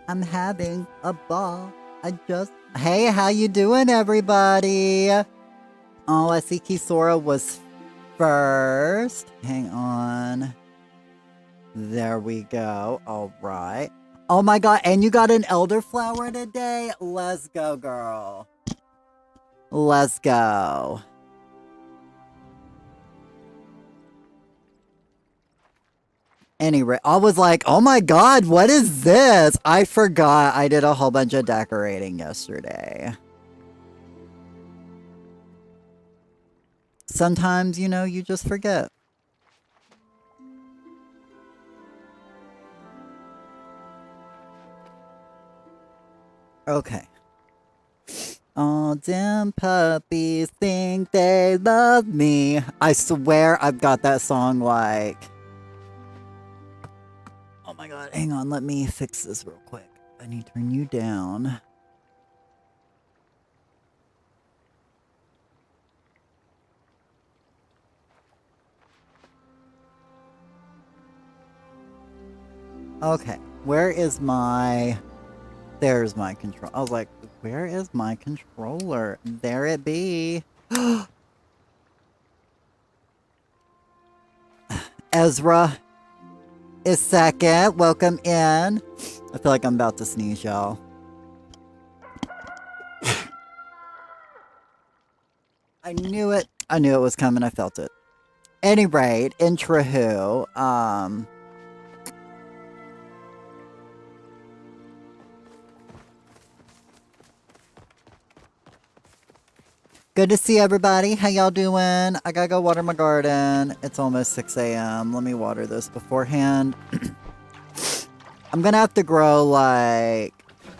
I'm having a ball. Hey, how you doing, everybody? Oh, I see Kisora was first. Hang on. There we go. All right. Oh my god, and you got an elderflower today? Let's go, girl. Let's go. Anyway, I was like, oh my god, what is this? I forgot I did a whole bunch of decorating yesterday. Sometimes, you just forget. Okay. All damn puppies think they love me. I swear I've got that song like... Oh my god, hang on, let me fix this real quick. I need to turn you down. Okay, where is my... There's my control. I was like, where is my controller? There it be. Ezra is second. Welcome in. I feel like I'm about to sneeze, y'all. I knew it. I knew it was coming. I felt it. Any rate, intro who, good to see everybody. How y'all doing? I gotta go water my garden. It's almost 6 a.m. Let me water this beforehand. I'm gonna have to grow, like,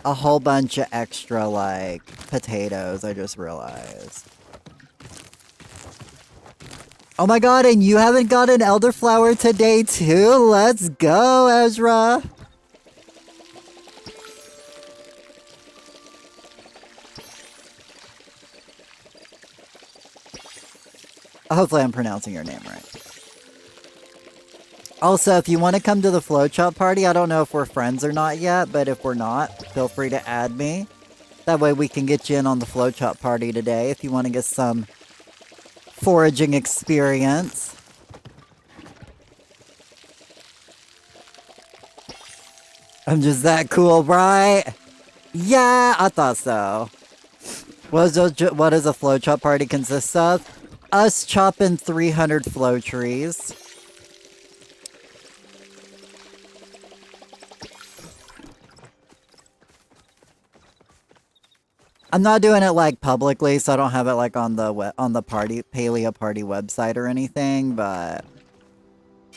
a whole bunch of extra, like, potatoes, I just realized. Oh my god, and you haven't got an elderflower today, too? Let's go, Ezra! Hopefully I'm pronouncing your name right. Also, if you want to come to the Flowchop party, I don't know if we're friends or not yet, but if we're not, feel free to add me. That way we can get you in on the Flowchop party today if you want to get some foraging experience. I'm just that cool, right? Yeah, I thought so. What does a Flowchop party consist of? Us chopping 300 flow trees. I'm not doing it like publicly, so I don't have it like on the Paleo party website or anything, but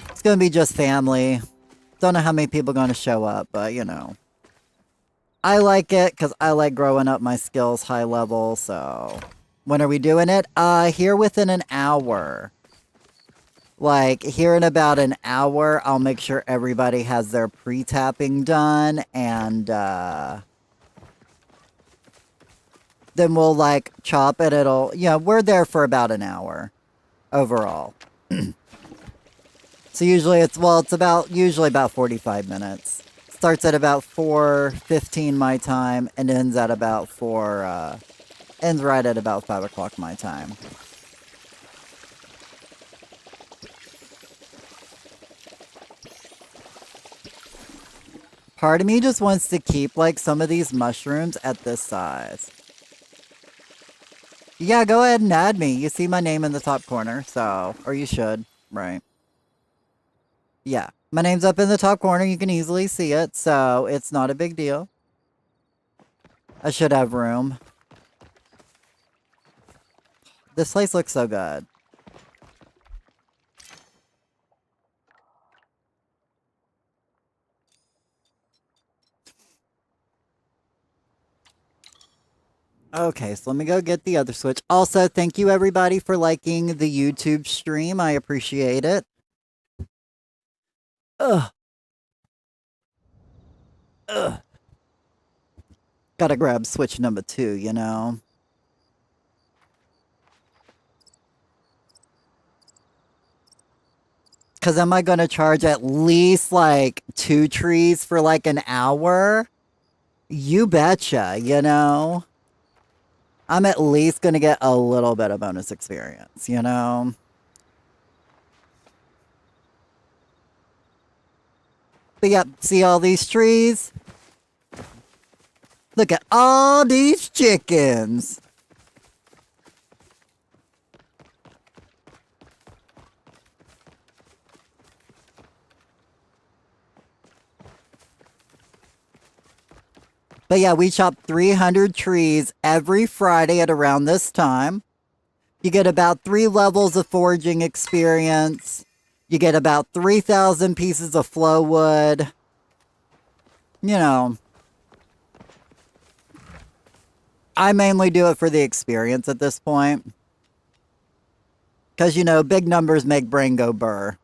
it's gonna be just family. Don't know how many people are gonna show up, but I like it because I like growing up my skills high level. So when are we doing it? Here within an hour. Like, here in about an hour, I'll make sure everybody has their pre-tapping done, and, then we'll, like, chop it. We're there for about an hour, overall. So usually it's about 45 minutes. Starts at about 4:15 my time, and ends right at about 5 o'clock my time. Part of me just wants to keep, like, some of these mushrooms at this size. Yeah, go ahead and add me. You see my name in the top corner, so... Or you should, right. Yeah, my name's up in the top corner. You can easily see it, so it's not a big deal. I should have room. This place looks so good. Okay, so let me go get the other switch. Also, thank you everybody for liking the YouTube stream. I appreciate it. Ugh. Ugh. Gotta grab switch number 2, Because am I gonna charge at least, like, 2 trees for, like, an hour? You betcha, you know? I'm at least gonna get a little bit of bonus experience, you know? But yep, see all these trees? Look at all these chickens! But yeah, we chop 300 trees every Friday at around this time. You get about 3 levels of foraging experience. You get about 3,000 pieces of flow wood. You know, I mainly do it for the experience at this point. Because, you know, big numbers make brain go burr.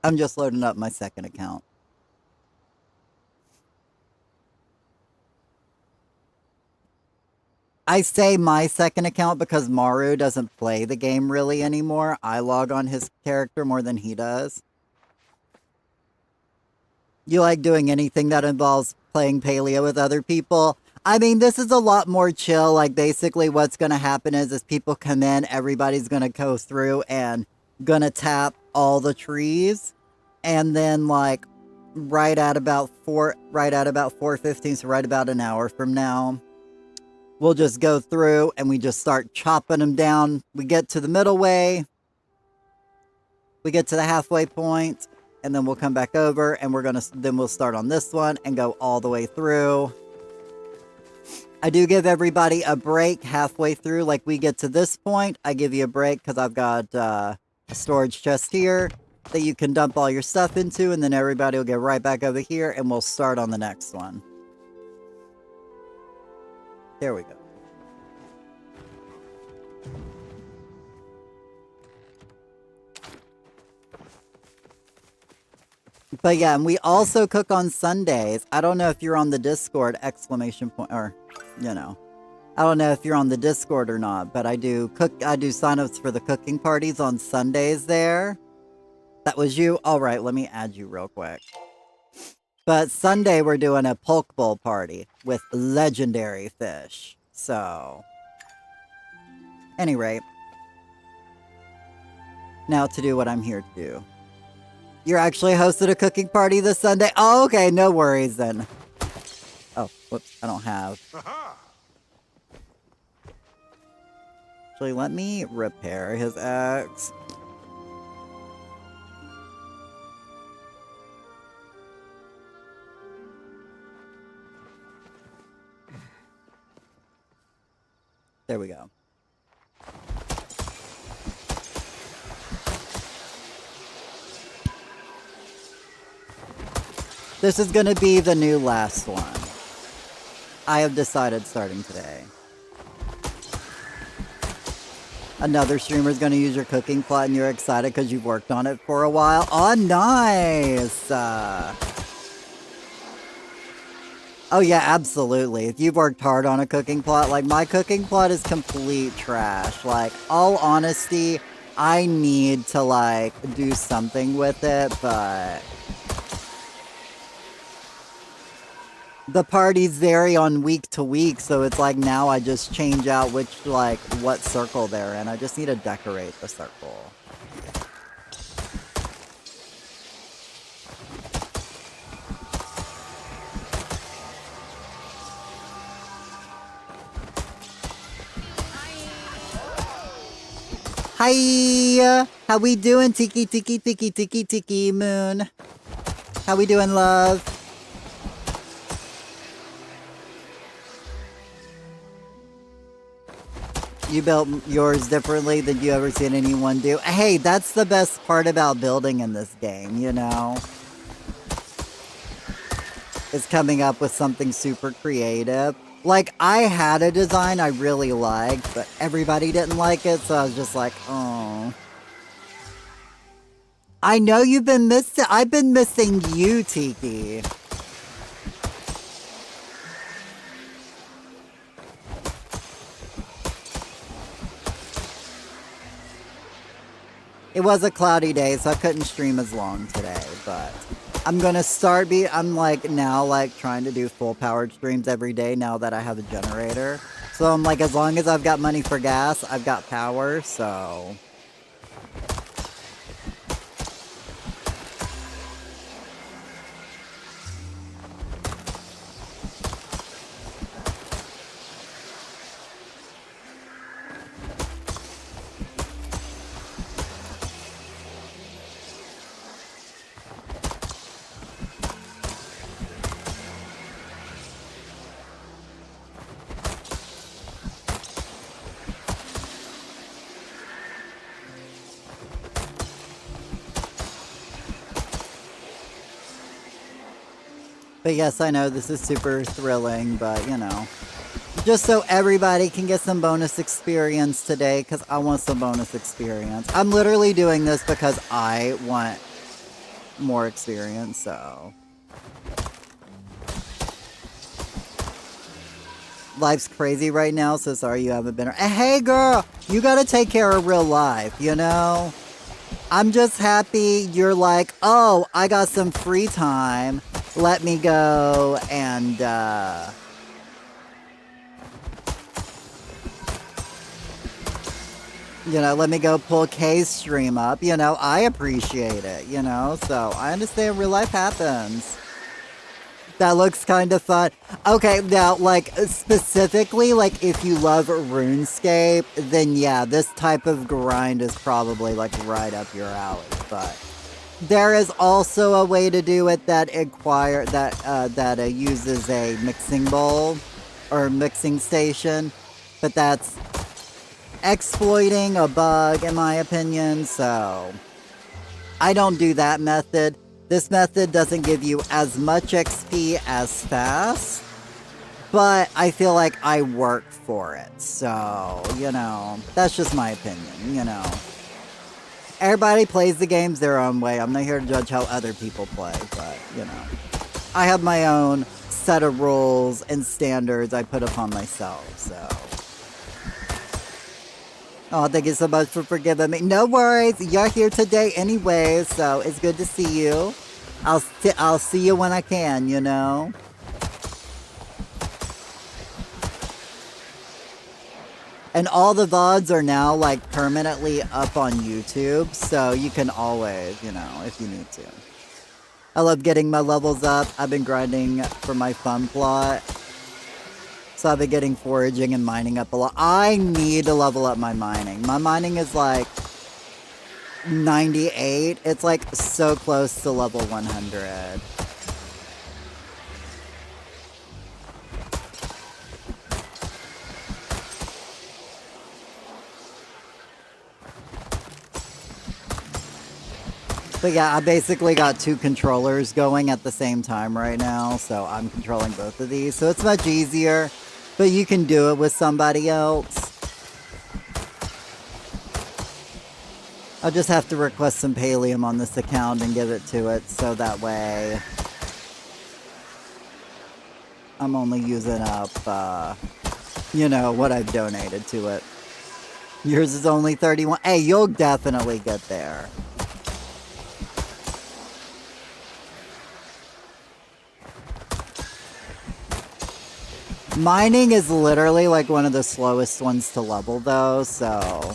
I'm just loading up my second account. I say my second account because Maru doesn't play the game really anymore. I log on his character more than he does. You like doing anything that involves playing Paleo with other people? I mean, this is a lot more chill. Like, basically what's going to happen is as people come in, everybody's going to go through and going to tap all the trees. And then, like, right at about 4:15, so right about an hour from now, we'll just go through and we just start chopping them down. We get to the middle way. We get to the halfway point. And then we'll come back over and then we'll start on this one and go all the way through. I do give everybody a break halfway through. Like, we get to this point, I give you a break because I've got a storage chest here that you can dump all your stuff into, and then everybody will get right back over here and we'll start on the next one. There we go. But yeah, and we also cook on Sundays. I don't know if you're on the Discord, ! Or, you know. I don't know if you're on the Discord or not, but I do signups for the cooking parties on Sundays there. That was you? Alright, let me add you real quick. But Sunday we're doing a poke bowl party with legendary fish. So, any rate. Now to do what I'm here to do. You're actually hosted a cooking party this Sunday? Oh, okay, no worries then. Oh, whoops, I don't have. Actually, let me repair his axe. There we go. This is going to be the new last one. I have decided starting today. Another streamer is going to use your cooking plot and you're excited because you've worked on it for a while. Oh, nice! Oh yeah, absolutely. If you've worked hard on a cooking plot, like my cooking plot is complete trash. Like, all honesty, I need to like do something with it, but the parties vary on week to week, so it's like now I just change out what circle they're in. I just need to decorate the circle. Hi! How we doing, Tiki Tiki Tiki Tiki Tiki Moon? How we doing, love? You built yours differently than you ever seen anyone do. Hey, that's the best part about building in this game, you know? Is coming up with something super creative. Like, I had a design I really liked, but everybody didn't like it, so I was just like, oh. I know you've been missing. I've been missing you, Tiki. It was a cloudy day, so I couldn't stream as long today, but I'm gonna I'm like now like trying to do full powered streams every day now that I have a generator. So I'm like, as long as I've got money for gas, I've got power, so. But yes, I know this is super thrilling, but you know, just so everybody can get some bonus experience today, because I want some bonus experience. I'm literally doing this because I want more experience, so. Life's crazy right now, so sorry you haven't been. Hey girl, you gotta take care of real life, you know? I'm just happy you're like, oh, I got some free time. Let me go and, you know, let me go pull Kay's stream up. You know, I appreciate it, you know? So, I understand real life happens. That looks kind of fun. Okay, now, like, specifically, like, if you love RuneScape, then yeah, this type of grind is probably, like, right up your alley, but there is also a way to do it that uses a mixing bowl or mixing station, but that's exploiting a bug in my opinion, so I don't do that method. This method doesn't give you as much XP as fast, but I feel like I work for it, so, you know, that's just my opinion, you know. Everybody plays the games their own way. I'm not here to judge how other people play, but, you know. I have my own set of rules and standards I put upon myself, so. Oh, thank you so much for forgiving me. No worries. You're here today anyway, so it's good to see you. I'll see you when I can, you know. And all the VODs are now, like, permanently up on YouTube, so you can always, you know, if you need to. I love getting my levels up. I've been grinding for my fun plot. So I've been getting foraging and mining up a lot. I need to level up my mining. My mining is, like, 98. It's, like, so close to level 100. But yeah, I basically got two controllers going at the same time right now, so I'm controlling both of these. So it's much easier, but you can do it with somebody else. I'll just have to request some pallium on this account and give it to it, so that way I'm only using up, you know, what I've donated to it. Yours is only 31. Hey, you'll definitely get there. Mining is literally like one of the slowest ones to level though, so.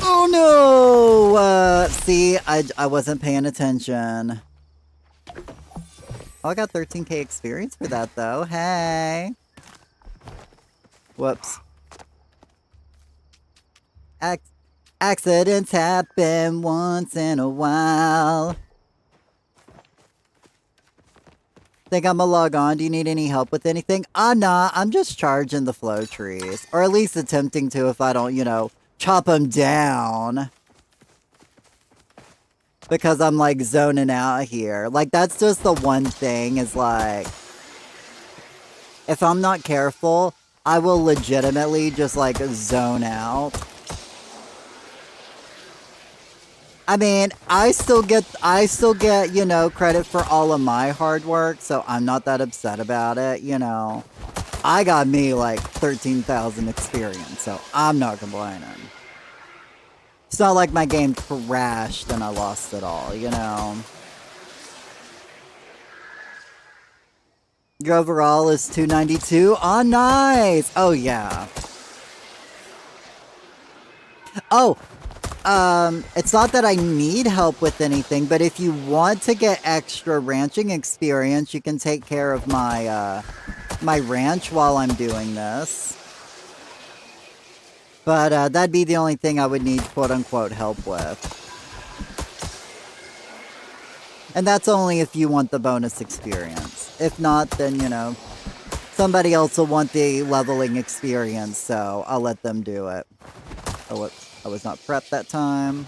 Oh no! See, I wasn't paying attention. Oh, I got 13k experience for that though. Hey! Whoops. Accidents happen once in a while. Think I'ma log on? Do you need any help with anything? Nah, I'm just charging the flow trees. Or at least attempting to if I don't, you know, chop them down. Because I'm, like, zoning out here. Like, that's just the one thing is, like, if I'm not careful, I will legitimately just, like, zone out. I mean, I still get, you know, credit for all of my hard work, so I'm not that upset about it, you know. I got me like 13,000 experience, so I'm not complaining. It's not like my game crashed and I lost it all, you know? Your overall is 292. Oh, nice! Oh, yeah. Oh, it's not that I need help with anything, but if you want to get extra ranching experience, you can take care of my, my ranch while I'm doing this. But, that'd be the only thing I would need quote-unquote help with. And that's only if you want the bonus experience. If not, then, you know, somebody else will want the leveling experience, so I'll let them do it. Oh, whoops. I was not prepped that time.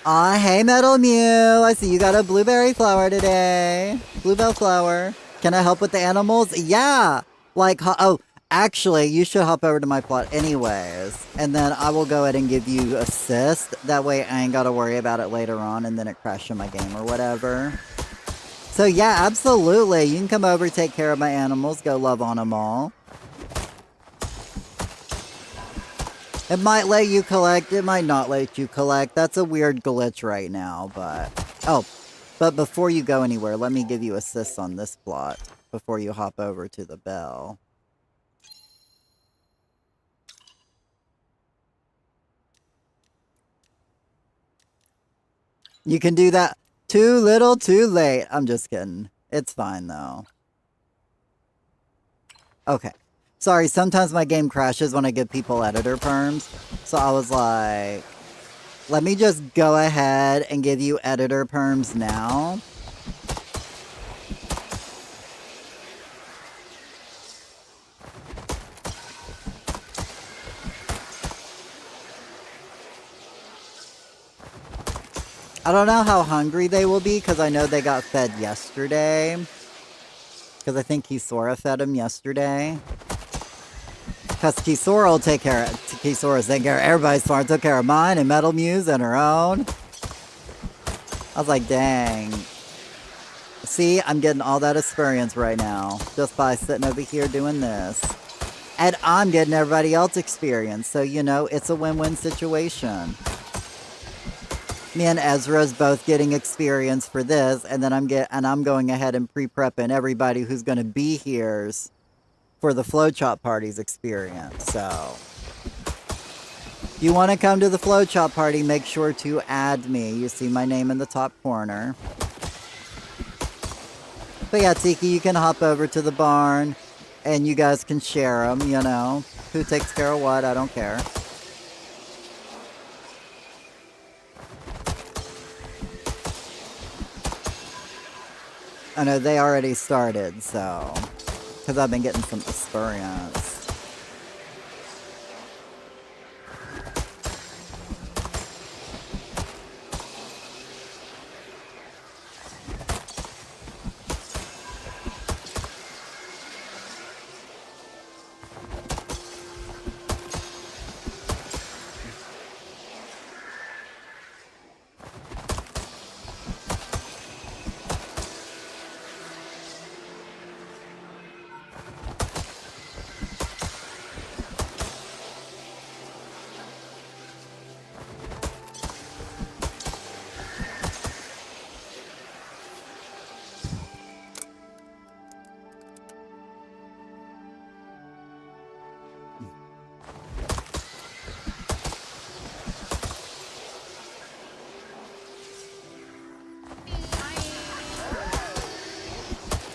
Aw, hey, Metal Mew. I see you got a blueberry flower today. Bluebell flower. Can I help with the animals? Yeah! Like, oh, actually, you should hop over to my plot anyways. And then I will go ahead and give you assist. That way I ain't gotta worry about it later on and then it crashes my game or whatever. So yeah, absolutely. You can come over, take care of my animals, go love on them all. It might let you collect, it might not let you collect. That's a weird glitch right now, but... Oh, but before you go anywhere, let me give you assists on this plot before you hop over to the bell. You can do that too little, too late. I'm just kidding. It's fine, though. Okay. Sorry, sometimes my game crashes when I give people editor perms. So I was like, let me just go ahead and give you editor perms now. I don't know how hungry they will be because I know they got fed yesterday. Because I think Kisora fed them yesterday. Because Kisora will take care of... Kisora's taking care of everybody's farm. Took care of mine and Metal Muse and her own. I was like, dang. See, I'm getting all that experience right now. Just by sitting over here doing this. And I'm getting everybody else experience. So, you know, it's a win-win situation. Me and Ezra's both getting experience for this, and then I'm going ahead and pre-prepping everybody who's going to be here's for the Flowchop Party's experience. So, if you want to come to the Flowchop Party, make sure to add me. You see my name in the top corner. But yeah, Tiki, you can hop over to the barn, and you guys can share them, you know. Who takes care of what, I don't care. I know they already started, so... Because I've been getting some experience.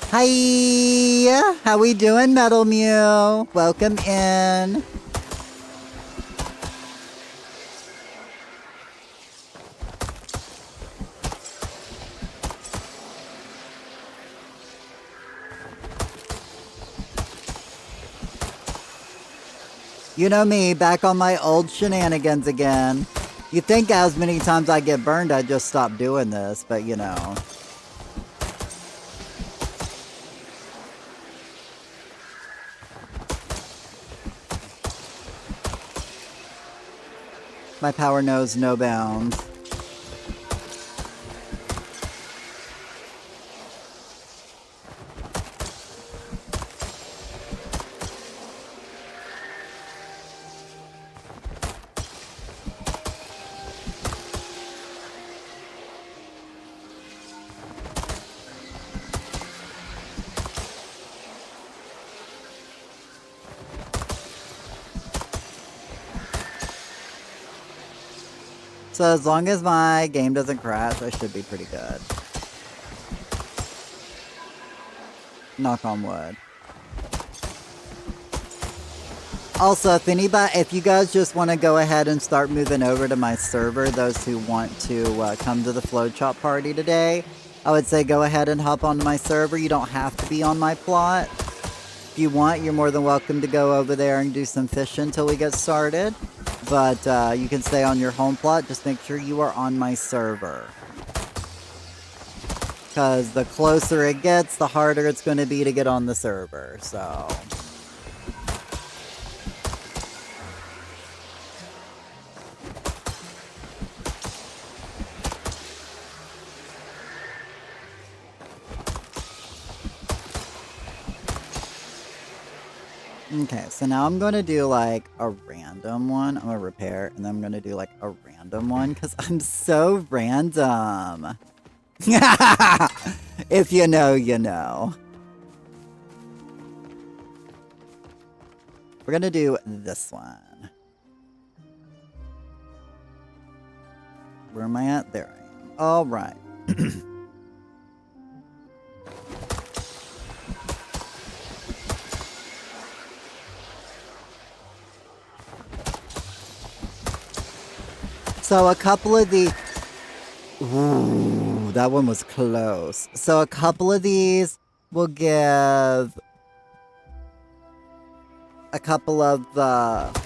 Hi! How we doing, Metal Mew? Welcome in. You know me, back on my old shenanigans again. You'd think as many times I get burned, I'd just stop doing this, but you know. My power knows no bounds. So as long as my game doesn't crash, I should be pretty good. Knock on wood. Also, if you guys just want to go ahead and start moving over to my server, those who want to come to the Flow Chop party today, I would say go ahead and hop onto my server. You don't have to be on my plot. If you want, you're more than welcome to go over there and do some fishing until we get started. But you can stay on your home plot. Just make sure you are on my server. Because the closer it gets, the harder it's going to be to get on the server. So... Okay, so now I'm going to do like a random one. I'm going to repair, and then I'm going to do like a random one because I'm so random. If you know, you know. We're going to do this one. Where am I at? There I am. All right. So a couple of the... Ooh, that one was close. So a couple of these will give... a couple of the...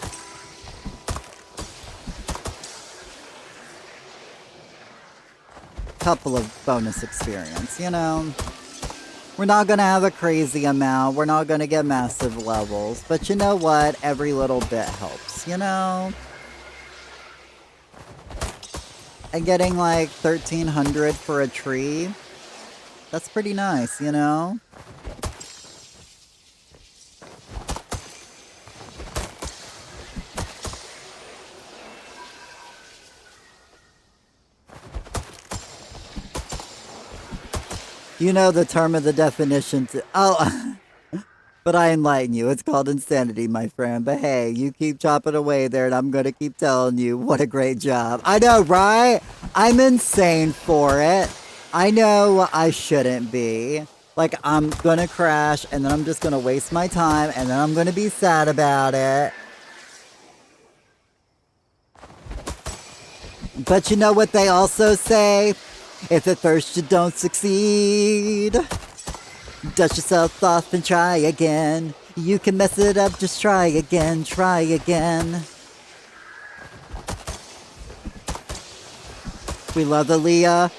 couple of bonus experience, you know? We're not going to have a crazy amount. We're not going to get massive levels. But you know what? Every little bit helps, you know? And getting like 1,300 for a tree, that's pretty nice, you know? You know the term of the definition to... Oh, but I enlighten you. It's called insanity, my friend. But hey, you keep chopping away there, and I'm going to keep telling you what a great job. I know, right? I'm insane for it. I know I shouldn't be. Like, I'm going to crash, and then I'm just going to waste my time, and then I'm going to be sad about it. But you know what they also say? If at first you don't succeed... dust yourself off and try again. You can mess it up, just try again, try again. We love Aaliyah.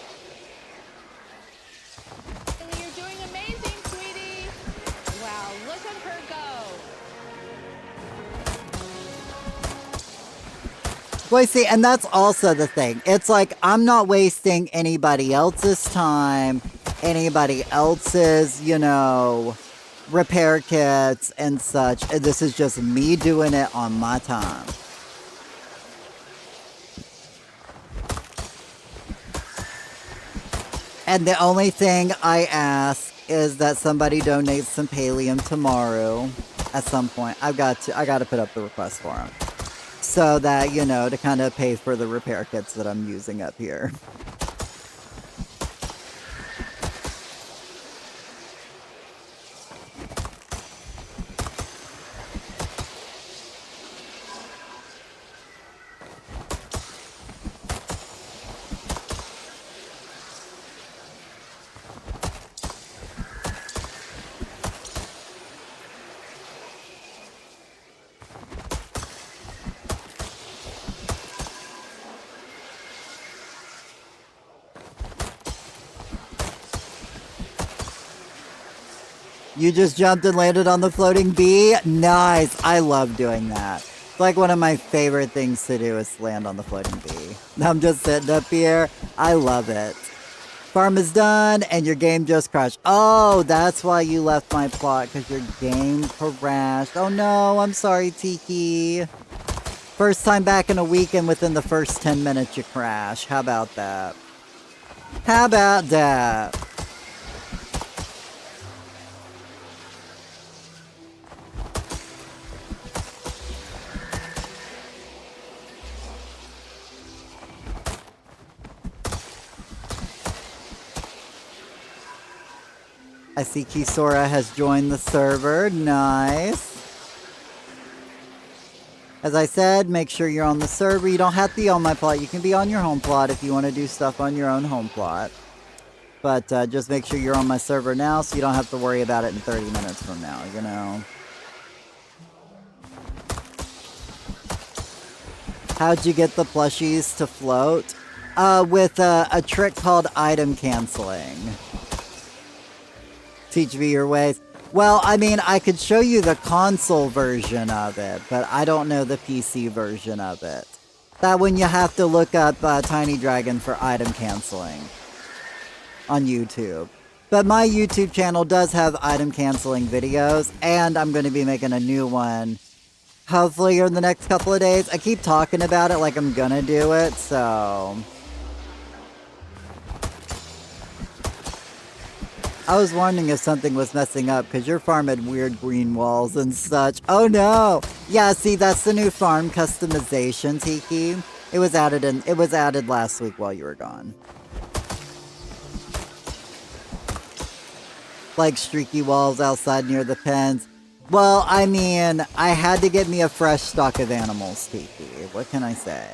You're doing amazing, sweetie. Wow, look at her go. Well, see, and that's also the thing. It's like, I'm not wasting anybody else's time, anybody else's, you know, repair kits and such. This is just me doing it on my time. And the only thing I ask is that somebody donates some pallium tomorrow at some point. I got to put up the request for them. So that, you know, to kind of pay for the repair kits that I'm using up here. You just jumped and landed on the floating bee? Nice. I love doing that. It's like one of my favorite things to do is land on the floating bee. I'm just sitting up here. I love it. Farm is done, and your game just crashed. Oh, that's why you left my plot, because your game crashed. Oh no, I'm sorry, Tiki. First time back in a week, and within the first 10 minutes you crash. How about that? How about that? I see Kisora has joined the server. Nice. As I said, make sure you're on the server. You don't have to be on my plot. You can be on your home plot if you want to do stuff on your own home plot. But just make sure you're on my server now so you don't have to worry about it in 30 minutes from now, you know. How'd you get the plushies to float? With a trick called item canceling. Teach me your ways. Well, I mean, I could show you the console version of it, but I don't know the PC version of it. That one you have to look up Tiny Dragon for item canceling on YouTube. But my YouTube channel does have item canceling videos, and I'm going to be making a new one hopefully in the next couple of days. I keep talking about it like I'm gonna do it, so... I was wondering if something was messing up, because your farm had weird green walls and such. Oh no! Yeah, see, that's the new farm customization, Tiki. It was added last week while you were gone. Like streaky walls outside near the pens. Well, I mean, I had to get me a fresh stock of animals, Tiki. What can I say?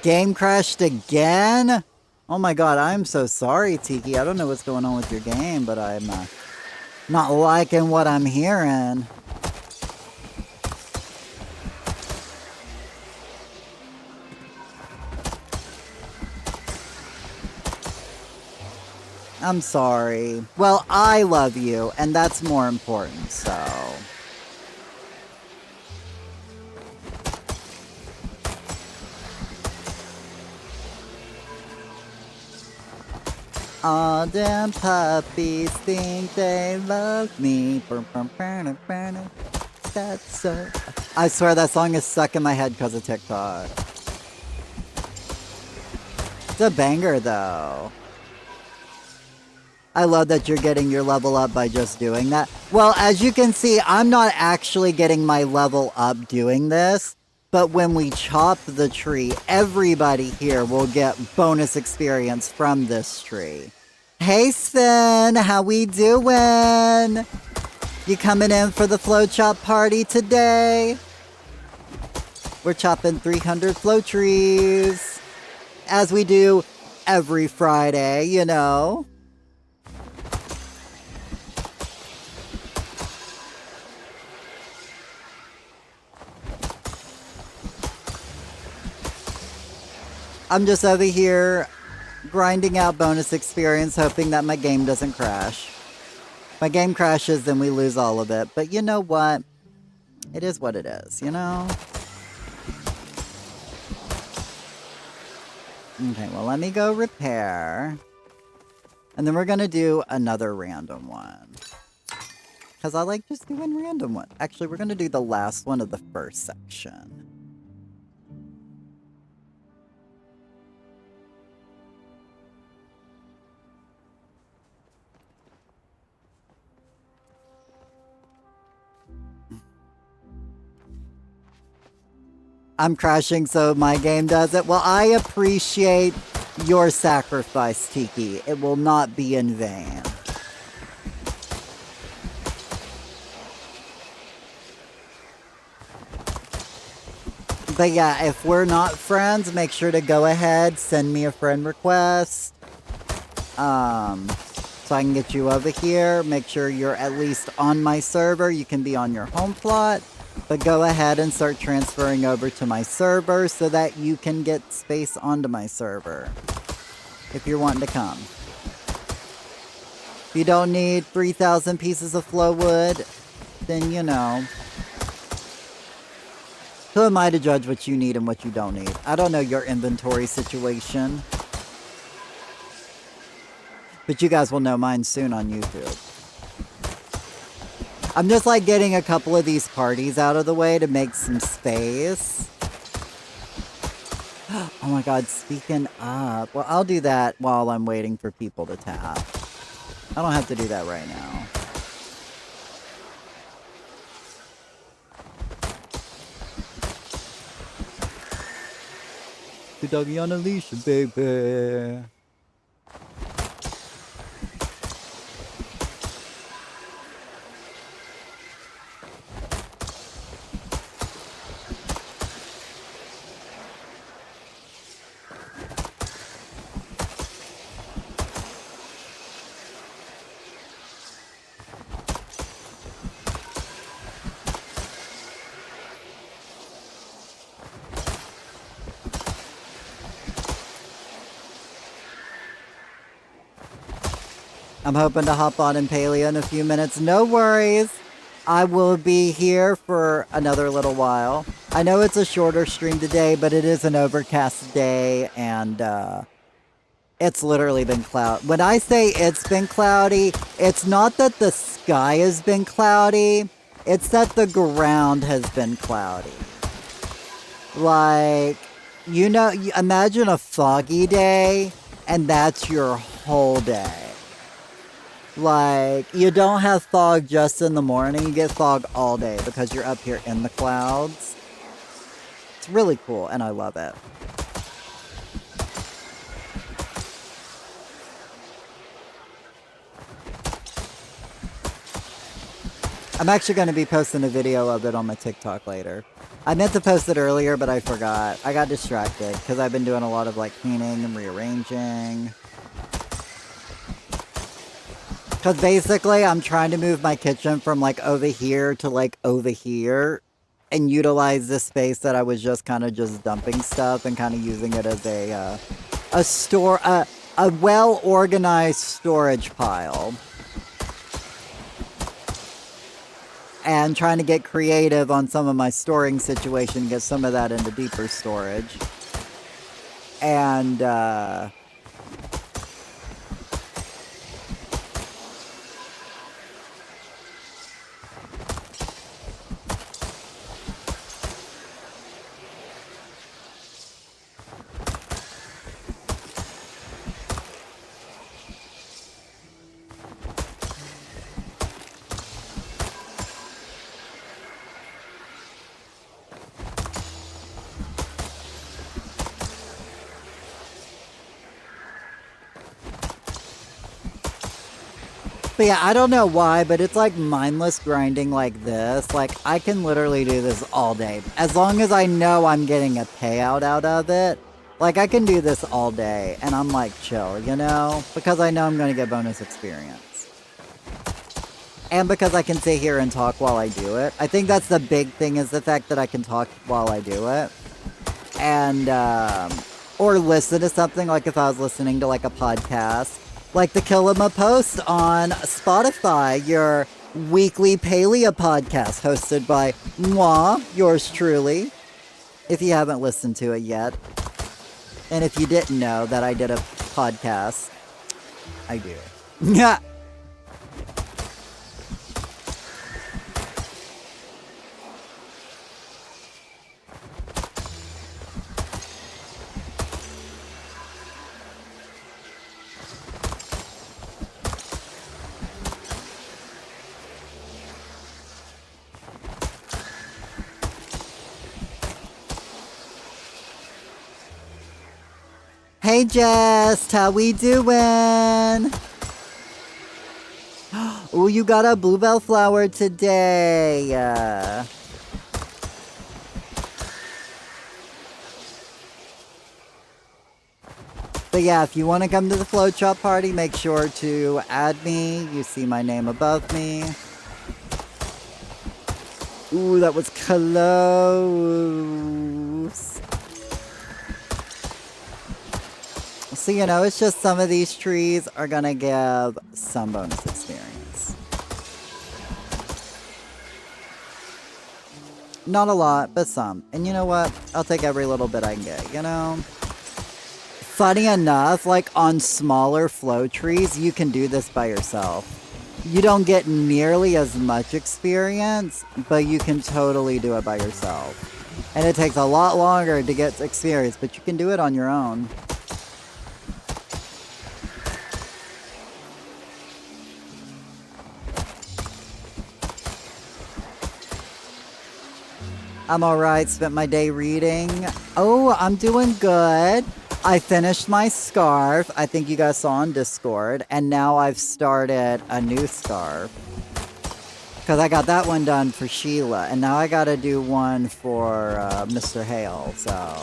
Game crashed again? Oh my god, I'm so sorry, Tiki. I don't know what's going on with your game, but I'm not liking what I'm hearing. I'm sorry. Well, I love you, and that's more important, so... All them puppies think they love me. That's so... I swear that song is stuck in my head because of TikTok. It's a banger, though. I love that you're getting your level up by just doing that. Well, as you can see, I'm not actually getting my level up doing this. But when we chop the tree, everybody here will get bonus experience from this tree. Hey Sven, how we doing? You coming in for the flow chop party today? We're chopping 300 flow trees. As we do every Friday, you know. I'm just over here grinding out bonus experience, hoping that my game doesn't crash. If my game crashes, then we lose all of it. But you know what? It is what it is, you know? Okay, well, let me go repair. And then we're going to do another random one. Because I like just doing random ones. Actually, we're going to do the last one of the first section. I'm crashing so my game does it. Well, I appreciate your sacrifice, Tiki. It will not be in vain. But yeah, if we're not friends, make sure to go ahead, send me a friend request. So I can get you over here. Make sure you're at least on my server. You can be on your home plot. But go ahead and start transferring over to my server so that you can get space onto my server. If you're wanting to come. If you don't need 3,000 pieces of flow wood, then you know. Who am I to judge what you need and what you don't need? I don't know your inventory situation. But you guys will know mine soon on YouTube. I'm just like getting a couple of these parties out of the way to make some space. Oh my god, speaking up. Well, I'll do that while I'm waiting for people to tap. I don't have to do that right now. The doggy on a leash, baby. I'm hoping to hop on in Paleo in a few minutes. No worries. I will be here for another little while. I know it's a shorter stream today, but it is an overcast day, and it's literally been cloudy. When I say it's been cloudy, it's not that the sky has been cloudy, it's that the ground has been cloudy. Like, you know, imagine a foggy day, and that's your whole day. Like, you don't have fog just in the morning, you get fog all day because you're up here in the clouds. It's really cool, and I love it. I'm actually going to be posting a video of it on my TikTok later. I meant to post it earlier, but I forgot. I got distracted because I've been doing a lot of like cleaning and rearranging. Because basically, I'm trying to move my kitchen from, like, over here to, like, over here. And utilize this space that I was just kind of just dumping stuff and kind of using it as a well-organized storage pile. And trying to get creative on some of my storing situation, get some of that into deeper storage. And, but yeah, I don't know why, but it's like mindless grinding like this. Like, I can literally do this all day. As long as I know I'm getting a payout out of it. Like, I can do this all day, and I'm like, chill, you know? Because I know I'm going to get bonus experience. And because I can sit here and talk while I do it. I think that's the big thing, is the fact that I can talk while I do it. And, or listen to something, like if I was listening to, like, a podcast. Like the Killama Post on Spotify, your weekly paleo podcast hosted by moi, yours truly, if you haven't listened to it yet. And if you didn't know that I did a podcast, I do. Yeah. Hey Jess, how we doing? Oh, you got a bluebell flower today. But yeah, if you want to come to the float shop party, make sure to add me. You see my name above me. Ooh, that was close. So, you know, it's just some of these trees are gonna give some bonus experience. Not a lot, but some. And you know what? I'll take every little bit I can get, you know? Funny enough, like on smaller flow trees, you can do this by yourself. You don't get nearly as much experience, but you can totally do it by yourself. And it takes a lot longer to get experience, but you can do it on your own. I'm alright, spent my day reading. Oh, I'm doing good. I finished my scarf, I think you guys saw on Discord, and now I've started a new scarf. Because I got that one done for Sheila, and now I gotta do one for Mr. Hale, so...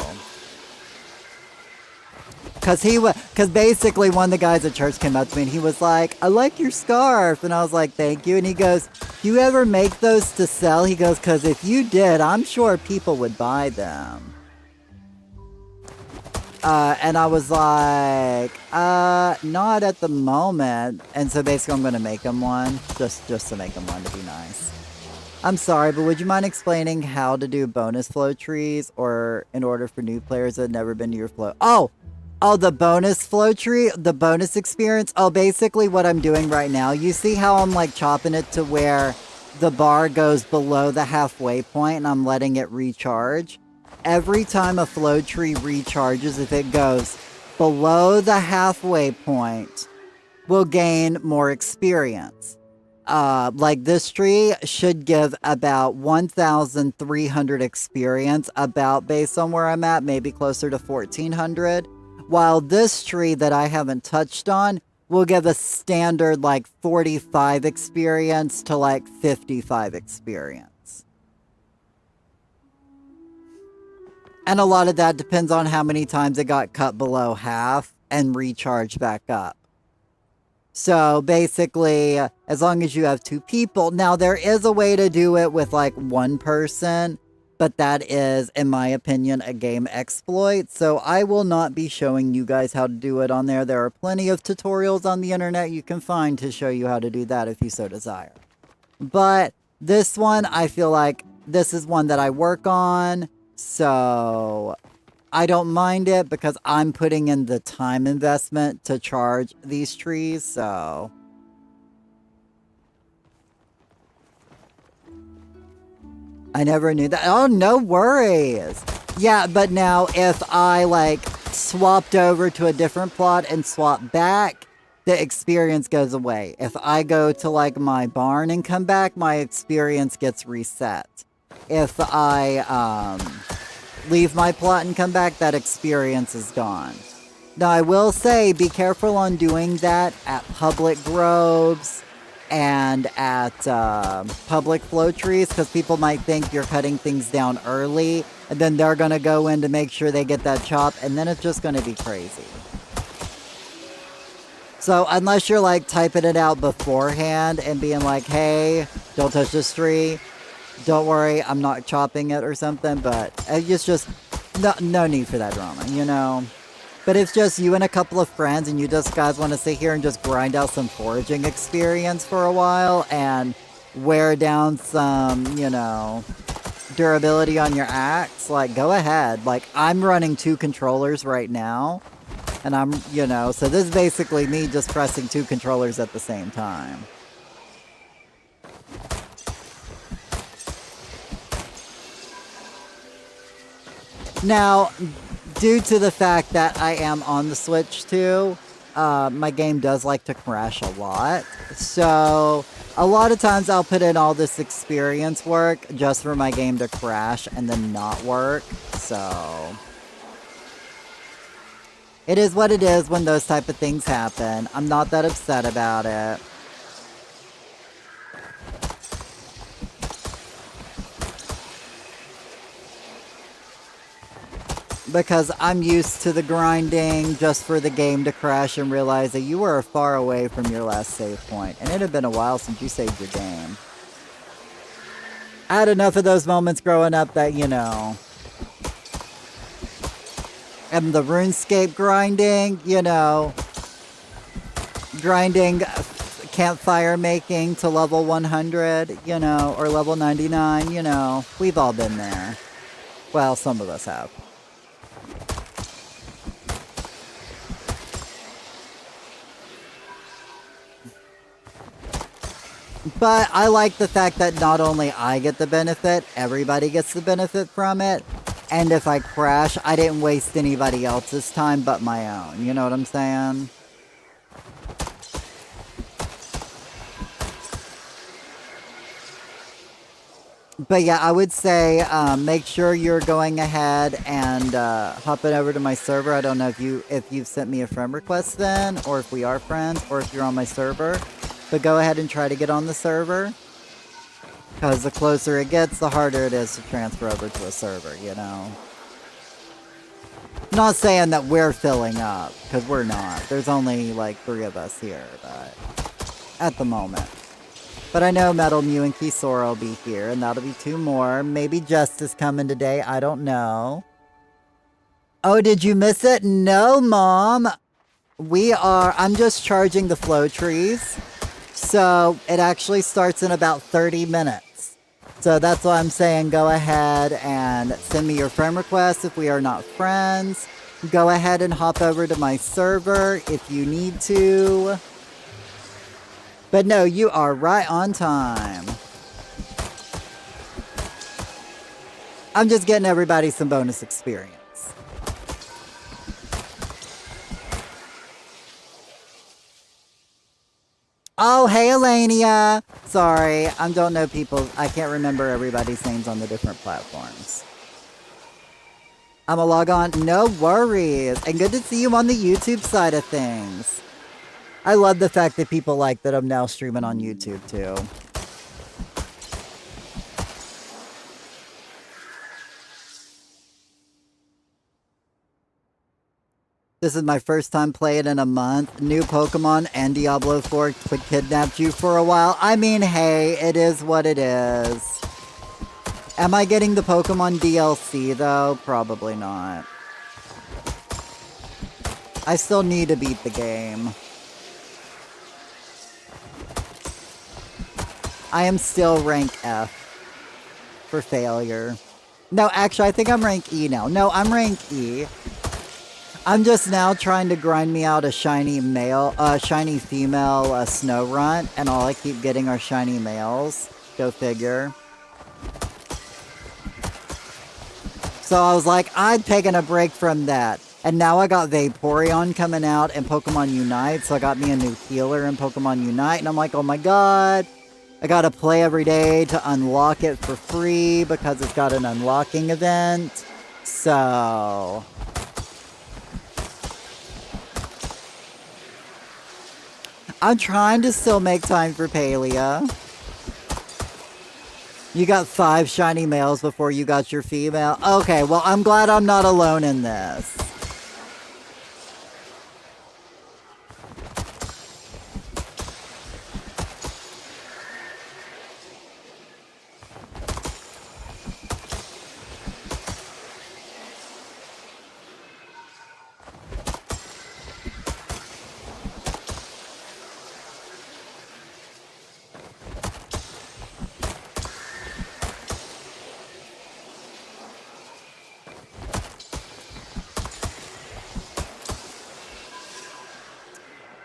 Because basically one of the guys at church came up to me and he was like, I like your scarf. And I was like, thank you. And he goes, do you ever make those to sell? He goes, because if you did, I'm sure people would buy them. And I was like, not at the moment. And so basically I'm going to make him one, just to make him one to be nice. I'm sorry, but would you mind explaining how to do bonus flow trees or in order for new players that have never been to your flow? Oh, the bonus flow tree, the bonus experience. Oh, basically what I'm doing right now, you see how I'm like chopping it to where the bar goes below the halfway point and I'm letting it recharge? Every time a flow tree recharges, if it goes below the halfway point, we'll gain more experience. Like this tree should give about 1,300 experience, about based on where I'm at, maybe closer to 1,400. While this tree that I haven't touched on will give a standard like 45 experience to like 55 experience. And a lot of that depends on how many times it got cut below half and recharged back up. So basically, as long as you have 2 people. Now there is a way to do it with like 1 person. But that is, in my opinion, a game exploit. So I will not be showing you guys how to do it on there. There are plenty of tutorials on the internet you can find to show you how to do that if you so desire. But this one, I feel like this is one that I work on. So I don't mind it because I'm putting in the time investment to charge these trees. So... I never knew that. Oh, no worries. Yeah, but now if I like swapped over to a different plot and swap back, the experience goes away. If I go to like my barn and come back, my experience gets reset. If I leave my plot and come back, that experience is gone. Now I will say, be careful on doing that at public groves and at public flow trees, because people might think you're cutting things down early, and then they're going to go in to make sure they get that chop, and then it's just going to be crazy. So unless you're like typing it out beforehand and being like, hey, don't touch this tree, don't worry, I'm not chopping it or something, but it's just no need for that drama, you know? But if just you and a couple of friends and you just guys want to sit here and just grind out some foraging experience for a while and wear down some, you know, durability on your axe, like, go ahead. Like, I'm running 2 controllers right now, and I'm, you know, so this is basically me just pressing 2 controllers at the same time. Now, due to the fact that I am on the Switch too, my game does like to crash a lot. So a lot of times I'll put in all this experience work just for my game to crash and then not work. So It is what it is when those type of things happen. I'm not that upset about it. Because I'm used to the grinding just for the game to crash and realize that you were far away from your last save point. And it had been a while since you saved your game. I had enough of those moments growing up that, you know. And the RuneScape grinding, you know. Grinding campfire making to level 100, you know, or level 99, you know. We've all been there. Well, some of us have. But I like the fact that not only I get the benefit, everybody gets the benefit from it. And if I crash, I didn't waste anybody else's time but my own. You know what I'm saying? But yeah, I would say make sure you're going ahead and hopping over to my server. I don't know if you've sent me a friend request then, or if we are friends, or if you're on my server. But go ahead and try to get on the server. Because the closer it gets, the harder it is to transfer over to a server, you know? Not saying that we're filling up, because we're not. There's only like 3 of us here, but at the moment. But I know Metal Mew and Kisora will be here, and that'll be 2 more. Maybe Justice coming today, I don't know. Oh, did you miss it? No, Mom! I'm just charging the flow trees. So it actually starts in about 30 minutes. So that's why I'm saying go ahead and send me your friend request if we are not friends. Go ahead and hop over to my server if you need to. But no, you are right on time. I'm just getting everybody some bonus experience. Oh, hey, Elenia. Sorry, I don't know people. I can't remember everybody's names on the different platforms. I'm a log on. No worries. And good to see you on the YouTube side of things. I love the fact that people like that I'm now streaming on YouTube, too. This is my first time playing in a month. New Pokemon and Diablo 4 kidnapped you for a while. I mean, hey, it is what it is. Am I getting the Pokemon DLC, though? Probably not. I still need to beat the game. I am still rank F for failure. No, actually, I think I'm rank E now. No, I'm rank E. I'm just now trying to grind me out a shiny female snow runt, and all I keep getting are shiny males. Go figure. So I was like, I'd taken a break from that. And now I got Vaporeon coming out in Pokemon Unite, so I got me a new healer in Pokemon Unite, and I'm like, oh my god, I gotta play every day to unlock it for free because it's got an unlocking event. So I'm trying to still make time for Palia. You got 5 shiny males before you got your female? Okay, well, I'm glad I'm not alone in this.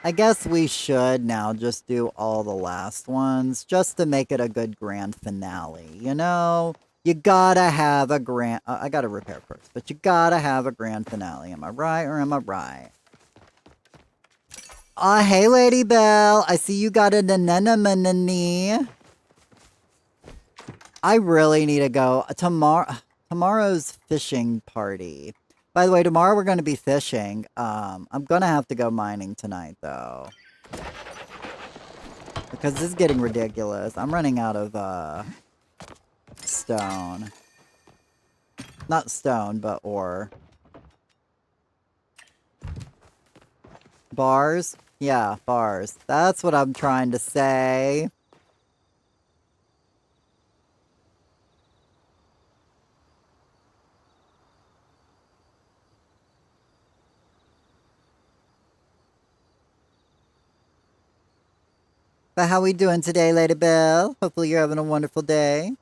I guess we should now just do all the last ones, just to make it a good grand finale, you know? You gotta have a grand... I gotta repair first, but you gotta have a grand finale. Am I right or am I right? Hey, Lady Belle. I see you got a anemone. I really need to go. Tomorrow's fishing party. By the way, tomorrow we're going to be fishing. I'm going to have to go mining tonight, though. Because this is getting ridiculous. I'm running out of, stone. Not stone, but ore. Bars? Yeah, bars. That's what I'm trying to say. But how we doing today, Lady Belle? Hopefully you're having a wonderful day.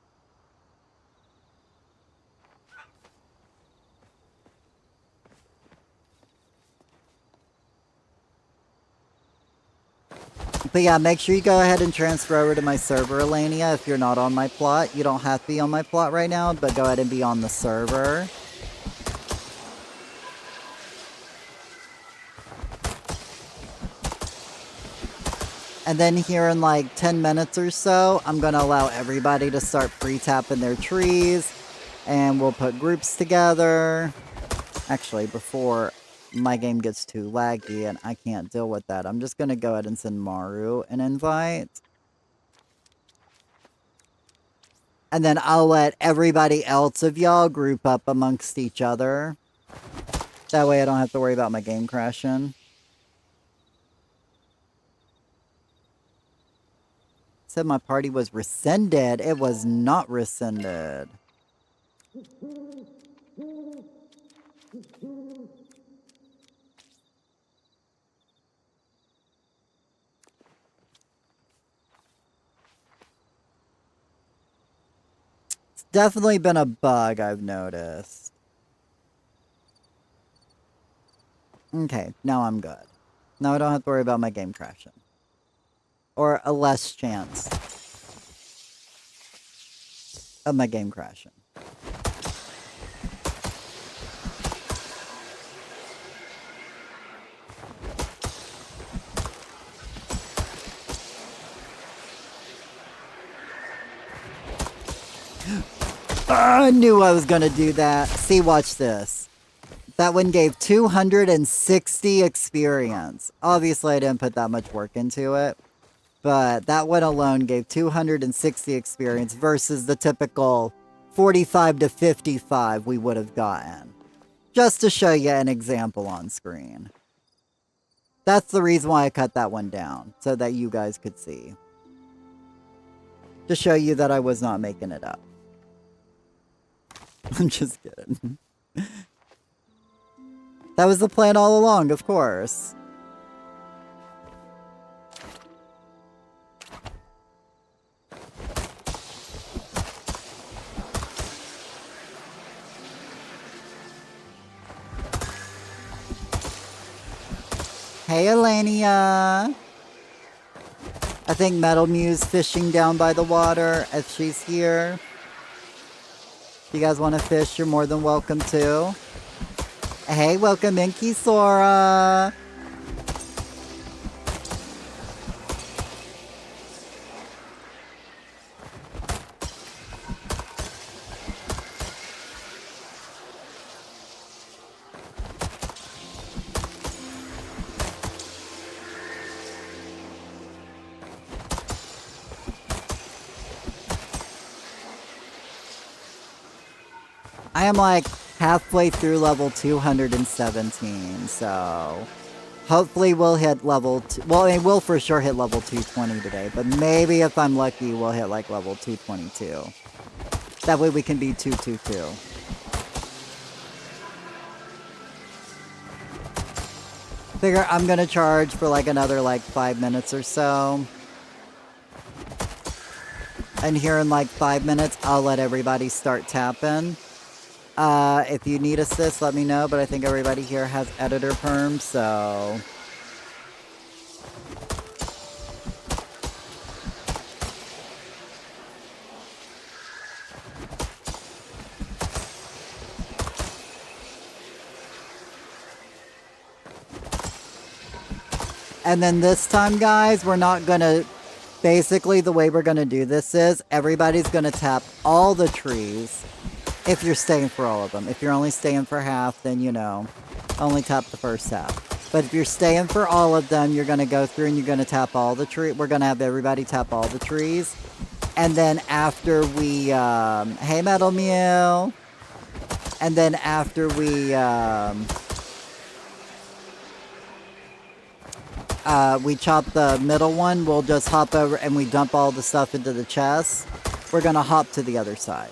But yeah, make sure you go ahead and transfer over to my server, Elenia, if you're not on my plot. You don't have to be on my plot right now, but go ahead and be on the server. And then here in like 10 minutes or so, I'm going to allow everybody to start pre-tapping their trees. And we'll put groups together. Actually, before my game gets too laggy and I can't deal with that, I'm just going to go ahead and send Maru an invite. And then I'll let everybody else of y'all group up amongst each other. That way I don't have to worry about my game crashing. Said my party was rescinded. It was not rescinded. It's definitely been a bug, I've noticed. Okay, now I'm good. Now I don't have to worry about my game crashing. Or a less chance of my game crashing. I knew I was gonna do that. See, watch this. That one gave 260 experience. Obviously, I didn't put that much work into it. But that one alone gave 260 experience versus the typical 45 to 55 we would have gotten. Just to show you an example on screen. That's the reason why I cut that one down, so that you guys could see. To show you that I was not making it up. I'm just kidding. That was the plan all along, of course. Hey, Elenia. I think Metal Muse fishing down by the water if she's here. If you guys want to fish, you're more than welcome to. Hey, welcome in, Kisora. I am like halfway through level 217, so hopefully we'll hit level well, I mean, we'll for sure hit level 220 today, but maybe if I'm lucky, we'll hit like level 222. That way we can be 222. Figure I'm gonna charge for like another like 5 minutes or so. And here in like 5 minutes, I'll let everybody start tapping. If you need assist, let me know, but I think everybody here has editor perms, so... And then this time, guys, we're not gonna... Basically, the way we're gonna do this is, everybody's gonna tap all the trees. If you're staying for all of them. If you're only staying for half, then, you know, only tap the first half. But if you're staying for all of them, you're going to go through and you're going to tap all the trees. We're going to have everybody tap all the trees. And then after we, hey, Metal Mew. And then after we chop the middle one, we'll just hop over and we dump all the stuff into the chest. We're going to hop to the other side.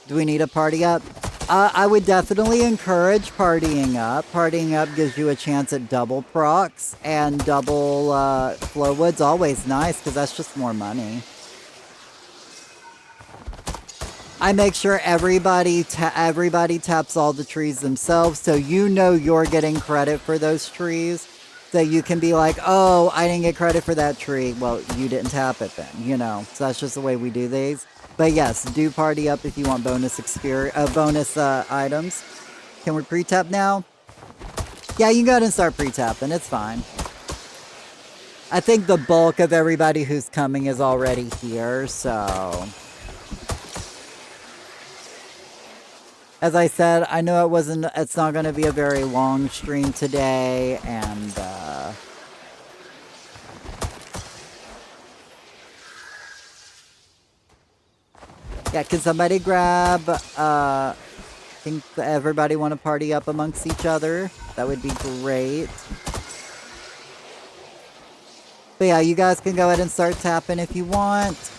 Do we need a party up? I would definitely encourage partying up. Partying up gives you a chance at double procs, and double Flowwood's always nice because that's just more money. I make sure everybody taps all the trees themselves, so you know you're getting credit for those trees. So you can be like, oh, I didn't get credit for that tree. Well, you didn't tap it then, you know. So that's just the way we do these. But yes, do party up if you want bonus items. Can we pre-tap now? Yeah, you can go ahead and start pre-tapping. It's fine. I think the bulk of everybody who's coming is already here, so... As I said, I know it's not going to be a very long stream today, and, yeah, can somebody grab, think everybody want to party up amongst each other? That would be great. But yeah, you guys can go ahead and start tapping if you want.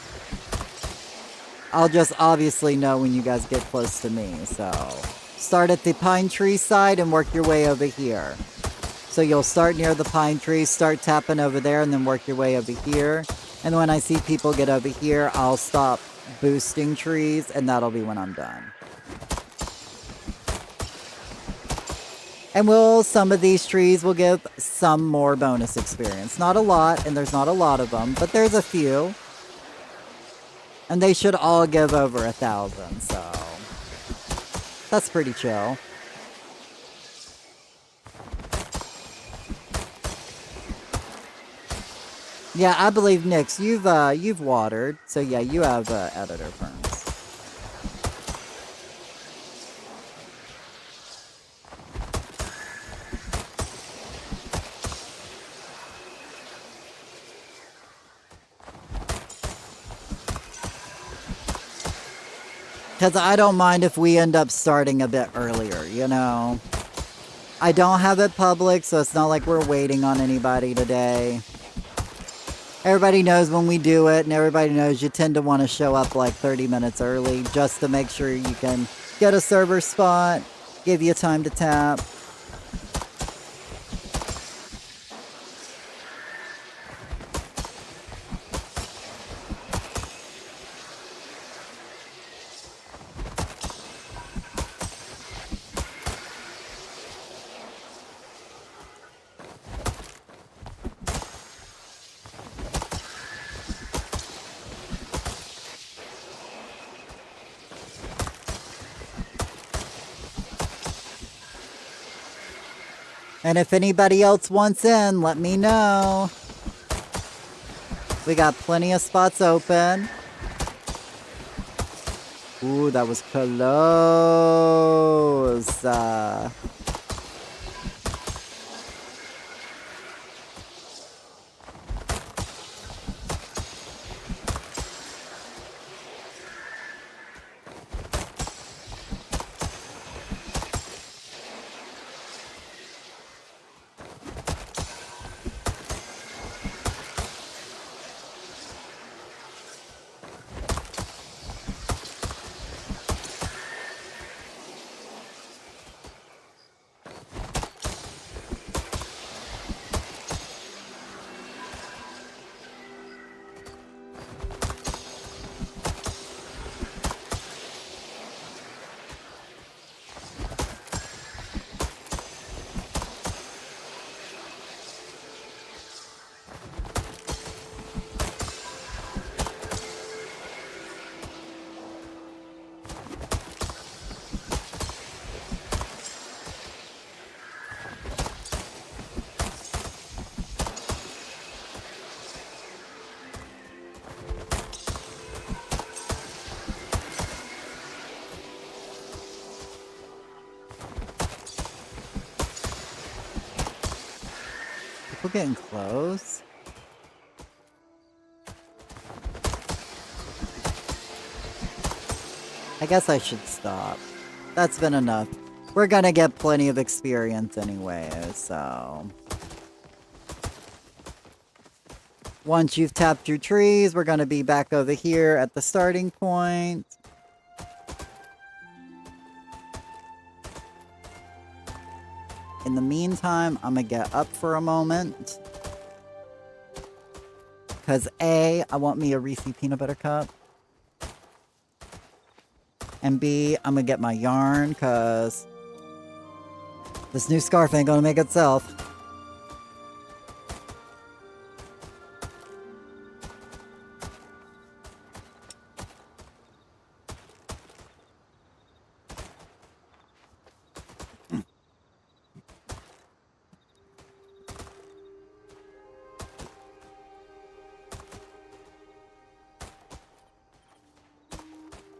I'll just obviously know when you guys get close to me, so... Start at the pine tree side and work your way over here. So you'll start near the pine tree, start tapping over there, and then work your way over here. And when I see people get over here, I'll stop boosting trees, and that'll be when I'm done. And some of these trees will give some more bonus experience. Not a lot, and there's not a lot of them, but there's a few. And they should all give over 1,000, so... That's pretty chill. Yeah, I believe, Nyx, you've watered, so yeah, you have editor ferns. Because I don't mind if we end up starting a bit earlier, you know? I don't have it public, so it's not like we're waiting on anybody today. Everybody knows when we do it, and everybody knows you tend to want to show up like 30 minutes early just to make sure you can get a server spot, give you time to tap. And if anybody else wants in, let me know. We got plenty of spots open. Ooh, that was close. We're getting close. I guess I should stop. That's been enough. We're gonna get plenty of experience anyway, so... Once you've tapped your trees, we're gonna be back over here at the starting point. In the meantime, I'm gonna get up for a moment. Because A, I want me a Reese peanut butter cup. And B, I'm gonna get my yarn, because this new scarf ain't gonna make itself.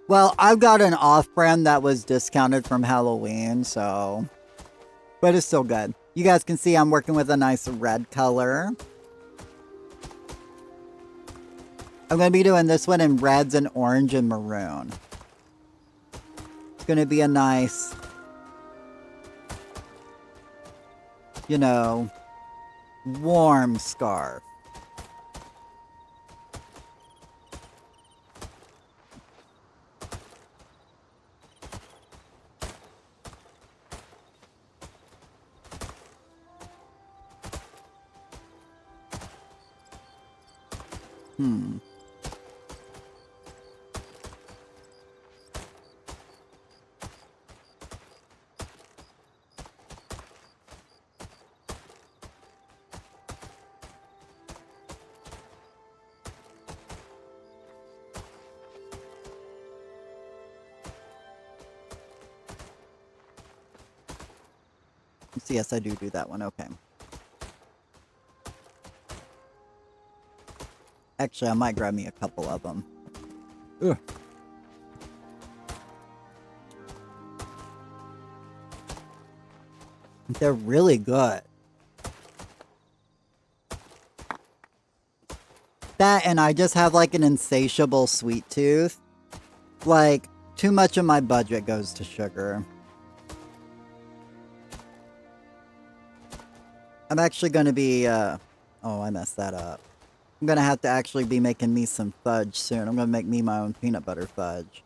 Well, I've got an off-brand that was discounted from Halloween, so... But it's still good. You guys can see I'm working with a nice red color. I'm going to be doing this one in reds and orange and maroon. It's going to be a nice... You know... warm scarf. So yes, I do that one. Okay. Actually, I might grab me a couple of them. Ugh. They're really good. That, and I just have like an insatiable sweet tooth. Like, too much of my budget goes to sugar. I'm actually going to be, oh, I messed that up. I'm going to have to actually be making me some fudge soon. I'm going to make me my own peanut butter fudge.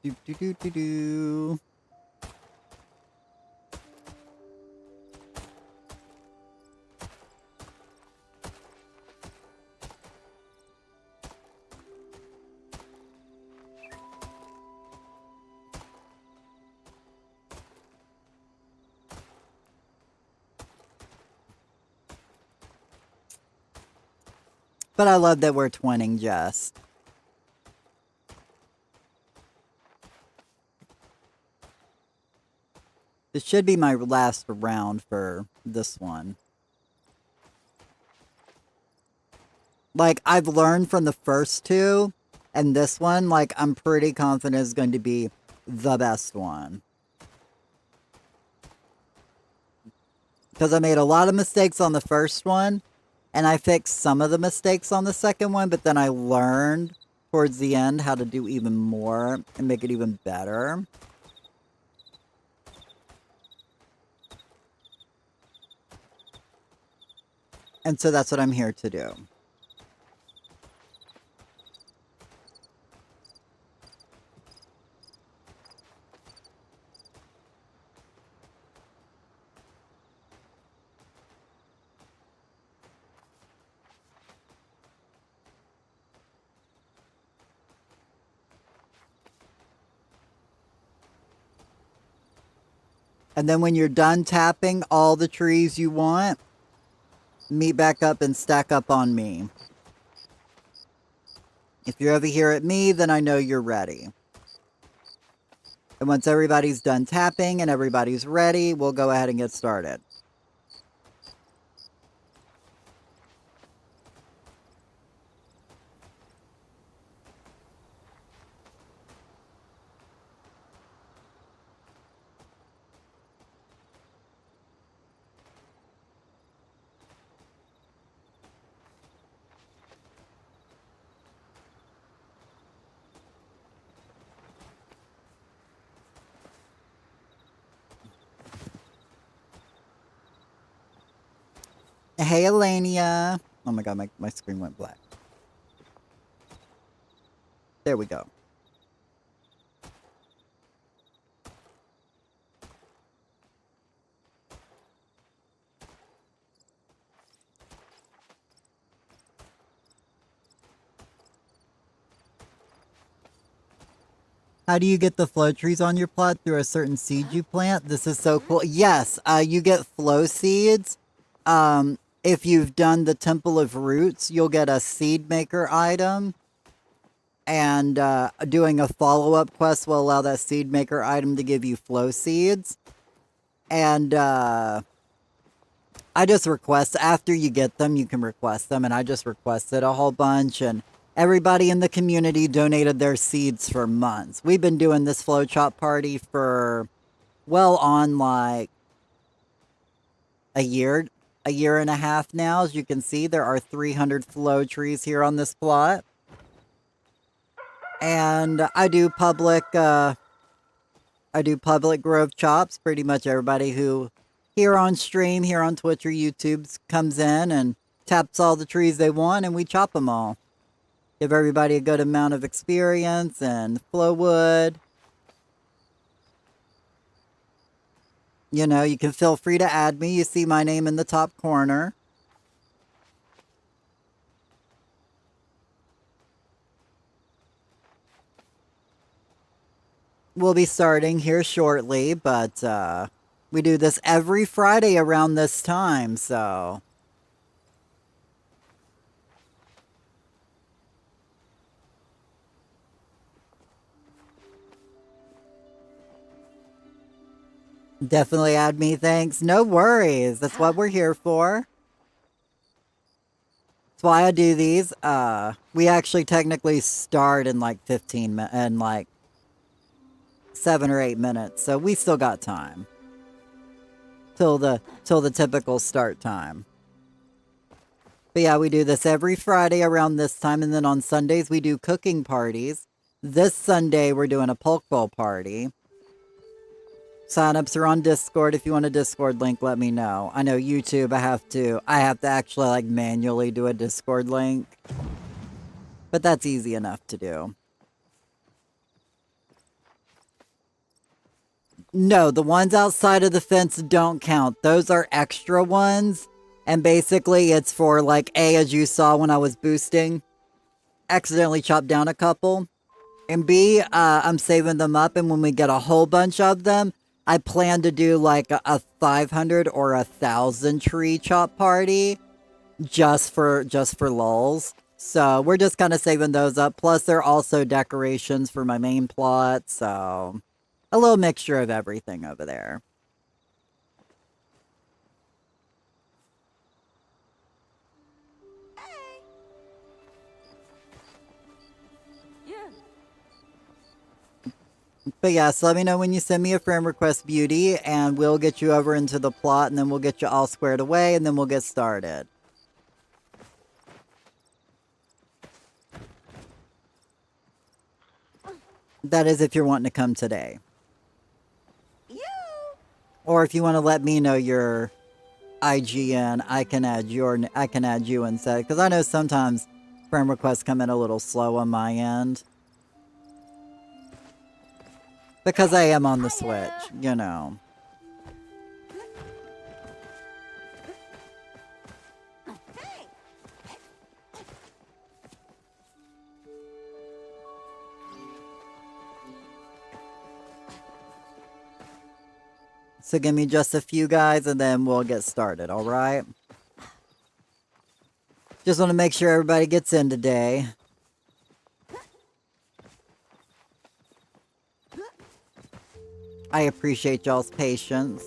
Do do do do do. But I love that we're twinning just. This should be my last round for this one. Like, I've learned from the first two, and this one, like, I'm pretty confident is going to be the best one. Because I made a lot of mistakes on the first one, and I fixed some of the mistakes on the second one, but then I learned towards the end how to do even more and make it even better. And so that's what I'm here to do. And then when you're done tapping all the trees you want, meet back up and stack up on me. If you're over here at me, then I know you're ready. And once everybody's done tapping and everybody's ready, we'll go ahead and get started. Hey, Elenia. Oh my god, my screen went black. There we go. How do you get the flow trees on your plot? Through a certain seed you plant? This is so cool. Yes, you get flow seeds. If you've done the Temple of Roots, you'll get a seed maker item. And doing a follow-up quest will allow that seed maker item to give you flow seeds. And I just request, after you get them, you can request them. And I just requested a whole bunch. And everybody in the community donated their seeds for months. We've been doing this flow chop party for, well, on like a year and a half now. As you can see, there are 300 flow trees here on this plot. And I do public grove chops. Pretty much everybody who here on stream, here on Twitch or YouTube comes in and taps all the trees they want and we chop them all. Give everybody a good amount of experience and flow wood. You know, you can feel free to add me. You see my name in the top corner. We'll be starting here shortly, but we do this every Friday around this time, so... Definitely add me, thanks. No worries. That's what we're here for. That's why I do these. We actually technically start in like 7 or 8 minutes, so we still got time. Till the typical start time. But yeah, we do this every Friday around this time, and then on Sundays we do cooking parties. This Sunday we're doing a poke bowl party. Signups are on Discord. If you want a Discord link, let me know. I know YouTube, I have to actually like manually do a Discord link. But that's easy enough to do. No, the ones outside of the fence don't count. Those are extra ones. And basically it's for like A, as you saw when I was boosting, accidentally chopped down a couple. And B, I'm saving them up, and when we get a whole bunch of them, I plan to do like a 500 or 1,000 tree chop party just for lulz. So we're just kind of saving those up. Plus they're also decorations for my main plot. So a little mixture of everything over there. But yeah, so let me know when you send me a friend request, Beauty, and we'll get you over into the plot, and then we'll get you all squared away, and then we'll get started. That is if you're wanting to come today. Or if you want to let me know your IGN, I can add you instead, because I know sometimes friend requests come in a little slow on my end. Because I am on the Switch, you know. So give me just a few guys and then we'll get started, alright? Just want to make sure everybody gets in today. I appreciate y'all's patience.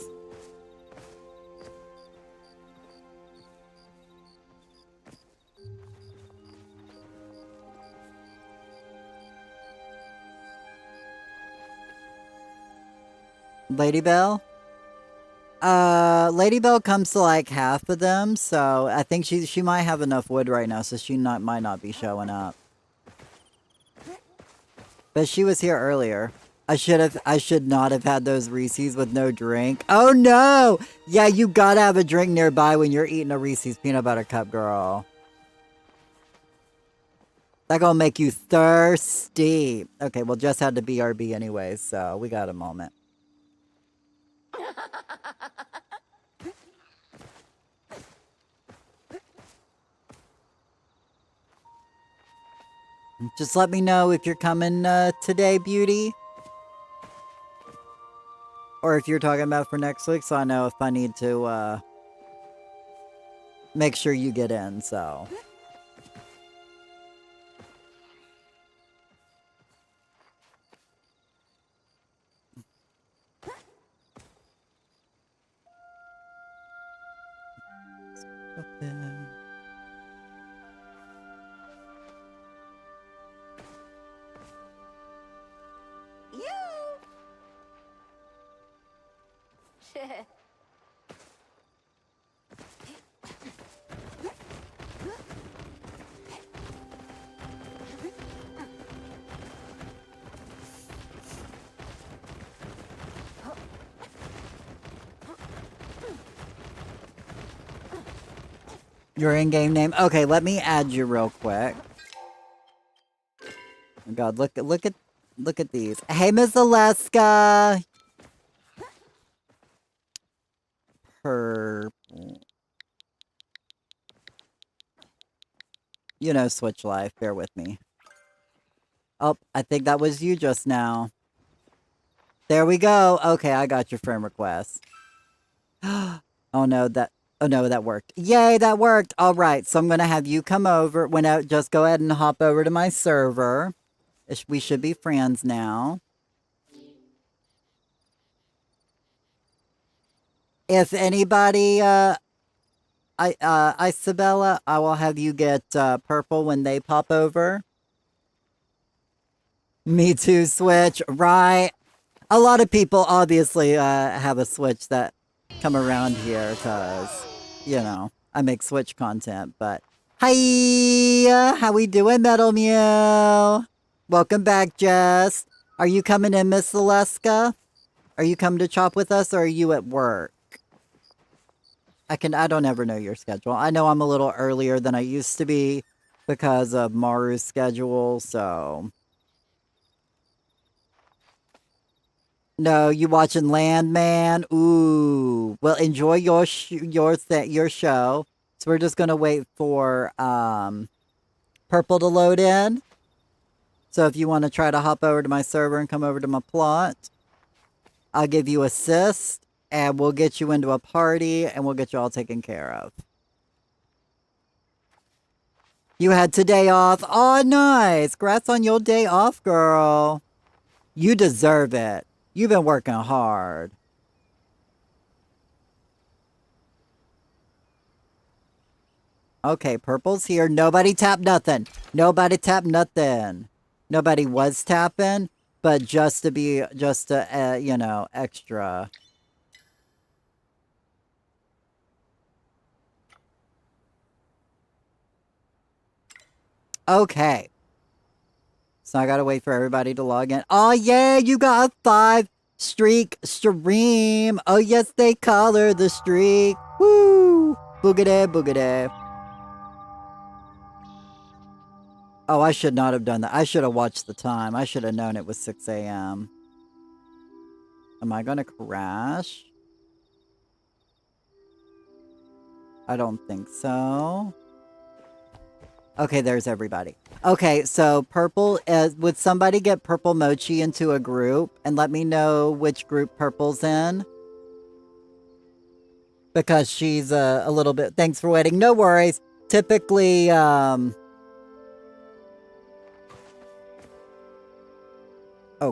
Lady Bell? Lady Bell comes to like half of them, so I think she might have enough wood right now, so she might not be showing up. But she was here earlier. I should not have had those Reese's with no drink. Oh no! Yeah, you gotta have a drink nearby when you're eating a Reese's peanut butter cup, girl. That gonna make you thirsty. Okay, well, Jess had to BRB anyway, so we got a moment. Just let me know if you're coming today, beauty. Or if you're talking about for next week, so I know if I need to make sure you get in, so. Open. Your in-game name? Okay, let me add you real quick. Oh God, look at these. Hey, Miss Alaska. Purple. You know, Switch Life. Bear with me. Oh, I think that was you just now. There we go. Okay, I got your friend request. Oh no, that worked. Yay, that worked. All right, so I'm gonna have you come over. Just go ahead and hop over to my server. We should be friends now. If anybody, Isabella, I will have you get purple when they pop over. Me too, Switch. Right. A lot of people obviously have a Switch that come around here because, you know, I make Switch content. But hi, how we doing, Metal Mew? Welcome back, Jess. Are you coming in, Miss Celestica? Are you coming to chop with us, or are you at work? I don't ever know your schedule. I know I'm a little earlier than I used to be because of Maru's schedule, so. No, you watching Landman? Ooh. Well, enjoy your show. So we're just gonna wait for Purple to load in. So if you want to try to hop over to my server and come over to my plot, I'll give you assist. And we'll get you into a party, and we'll get you all taken care of. You had today off? Oh, nice. Congrats on your day off, girl. You deserve it. You've been working hard. Okay, Purple's here. Nobody tap nothing. Nobody tap nothing. Nobody was tapping, but just to, you know, extra... Okay. So I gotta wait for everybody to log in. Oh, yeah, you got a 5-streak stream. Oh, yes, they color the streak. Woo! Boogity, boogity. Oh, I should not have done that. I should have watched the time. I should have known it was 6 a.m. Am I gonna crash? I don't think so. Okay, there's everybody. Okay, so Purple, would somebody get Purple Mochi into a group and let me know which group Purple's in? Because she's a little bit... Thanks for waiting. No worries. Typically, Oh,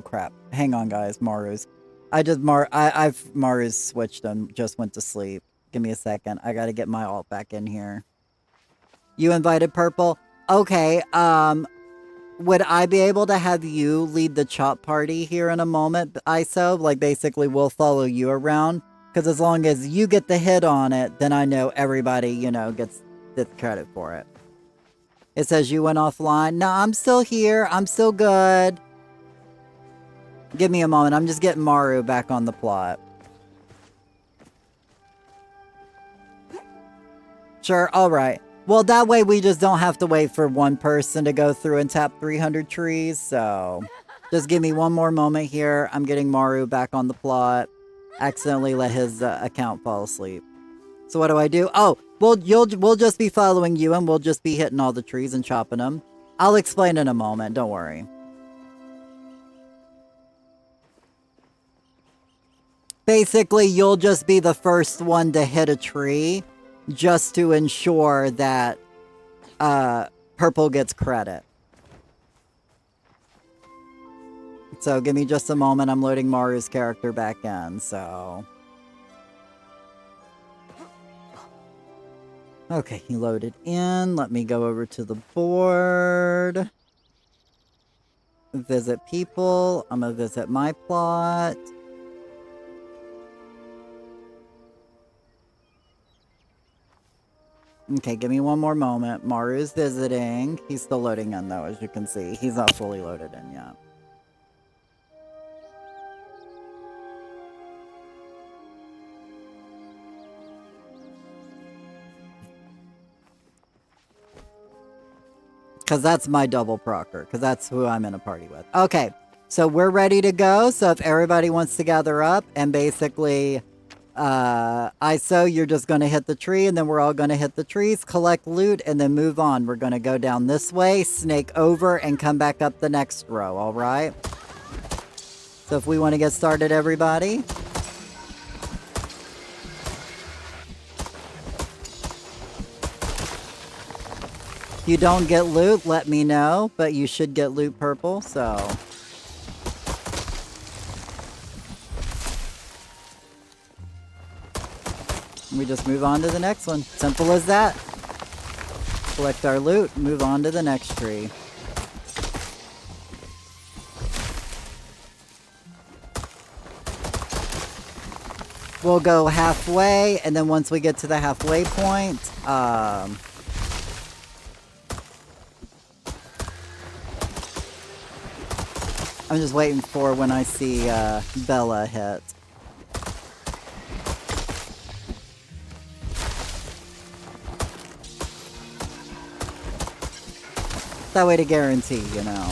crap. Hang on, guys. Maru's Maru's switched and just went to sleep. Give me a second. I gotta get my alt back in here. You invited Purple? Okay, would I be able to have you lead the chop party here in a moment, ISO? Like, basically, we'll follow you around. Because as long as you get the hit on it, then I know everybody, you know, gets credit for it. It says you went offline. No, I'm still here. I'm still good. Give me a moment. I'm just getting Maru back on the plot. Sure, alright. Well, that way we just don't have to wait for one person to go through and tap 300 trees, so... Just give me one more moment here. I'm getting Maru back on the plot. Accidentally let his account fall asleep. So what do I do? Oh, we'll just be following you and we'll just be hitting all the trees and chopping them. I'll explain in a moment, don't worry. Basically, you'll just be the first one to hit a tree just to ensure that Purple gets credit. So give me just a moment. I'm loading Maru's character back in, so... Okay, he loaded in. Let me go over to the board. Visit people. I'm gonna visit my plot. Okay, give me one more moment. Maru's visiting. He's still loading in, though, as you can see. He's not fully loaded in yet. Because that's my double procker. Because that's who I'm in a party with. Okay, so we're ready to go. So if everybody wants to gather up and basically... ISO, you're just going to hit the tree, and then we're all going to hit the trees, collect loot, and then move on. We're going to go down this way, snake over, and come back up the next row, alright? So if we want to get started, everybody. If you don't get loot, let me know, but you should get loot Purple, so... We just move on to the next one. Simple as that. Collect our loot, move on to the next tree. We'll go halfway, and then once we get to the halfway point, I'm just waiting for when I see Bella hit. That way to guarantee, you know.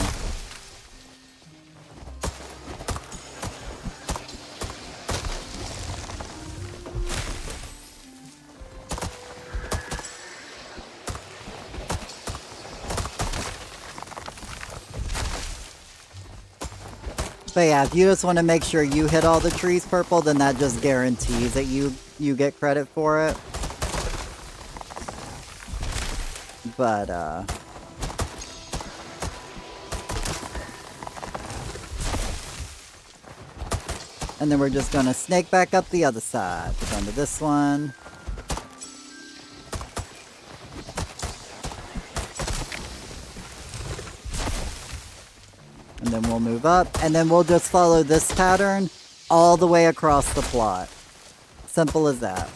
But yeah, if you just want to make sure you hit all the trees Purple, then that just guarantees that you get credit for it. But, and then we're just gonna snake back up the other side. We're going to this one. And then we'll move up. And then we'll just follow this pattern all the way across the plot. Simple as that.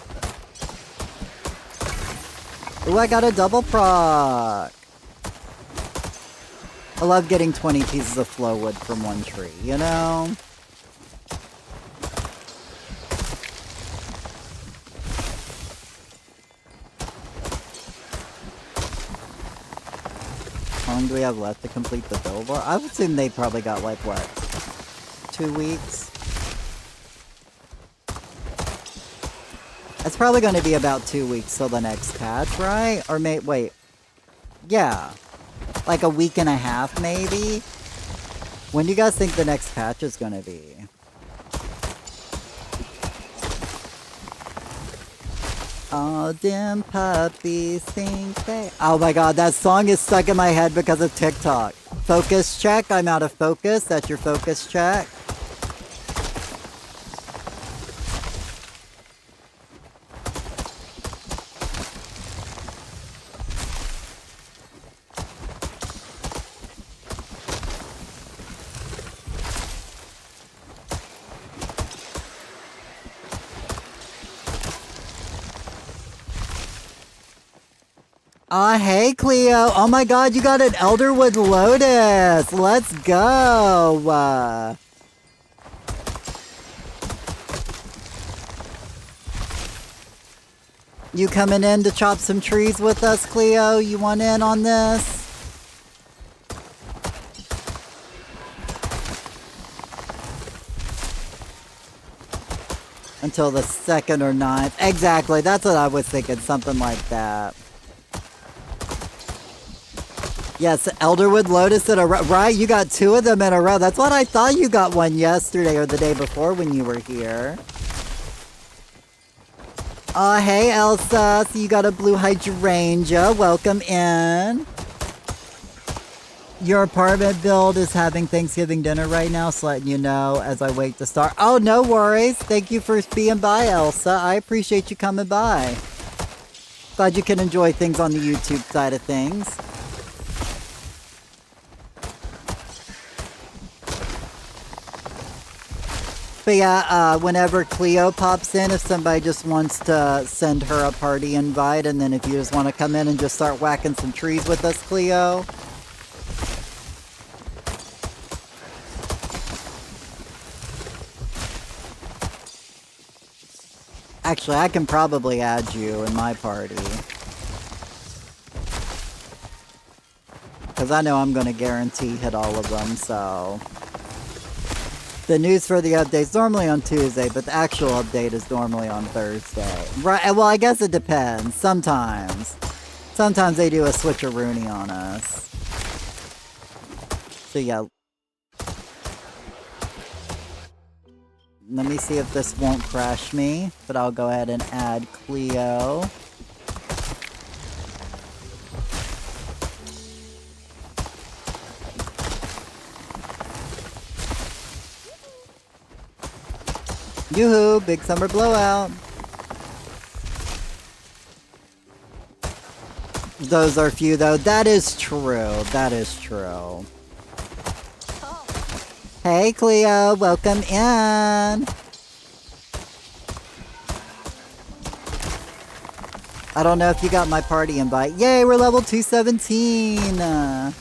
Ooh, I got a double proc. I love getting 20 pieces of flow wood from one tree, you know? How long do we have left to complete the billboard? I would assume they probably got like, what, 2 weeks? It's probably going to be about 2 weeks till the next patch, right? Or wait. Yeah. Like a week and a half, maybe? When do you guys think the next patch is going to be? All them puppies think they... Oh my god, that song is stuck in my head because of TikTok. Focus check, I'm out of focus. That's your focus check. Hey, Cleo. Oh my god, you got an Elderwood Lotus. Let's go. You coming in to chop some trees with us, Cleo? You want in on this? Until the 2nd or 9th. Exactly, that's what I was thinking, something like that. Yes, Elderwood Lotus in a row. Right, you got 2 of them in a row. That's what I thought you got one yesterday or the day before when you were here. Hey Elsa, so you got a blue hydrangea. Welcome in. Your apartment build is having Thanksgiving dinner right now, so letting you know as I wait to start. Oh, no worries. Thank you for being by, Elsa. I appreciate you coming by. Glad you can enjoy things on the YouTube side of things. But yeah, whenever Cleo pops in, if somebody just wants to send her a party invite, and then if you just want to come in and just start whacking some trees with us, Cleo. Actually, I can probably add you in my party. Because I know I'm going to guarantee hit all of them, so... The news for the update is normally on Tuesday, but the actual update is normally on Thursday. Right, well, I guess it depends. Sometimes. Sometimes they do a switcheroony on us. So yeah. Let me see if this won't crash me, but I'll go ahead and add Cleo. Yoo-hoo, big summer blowout. Those are few though. That is true. That is true. Hey Cleo, welcome in. I don't know if you got my party invite. Yay, we're level 217.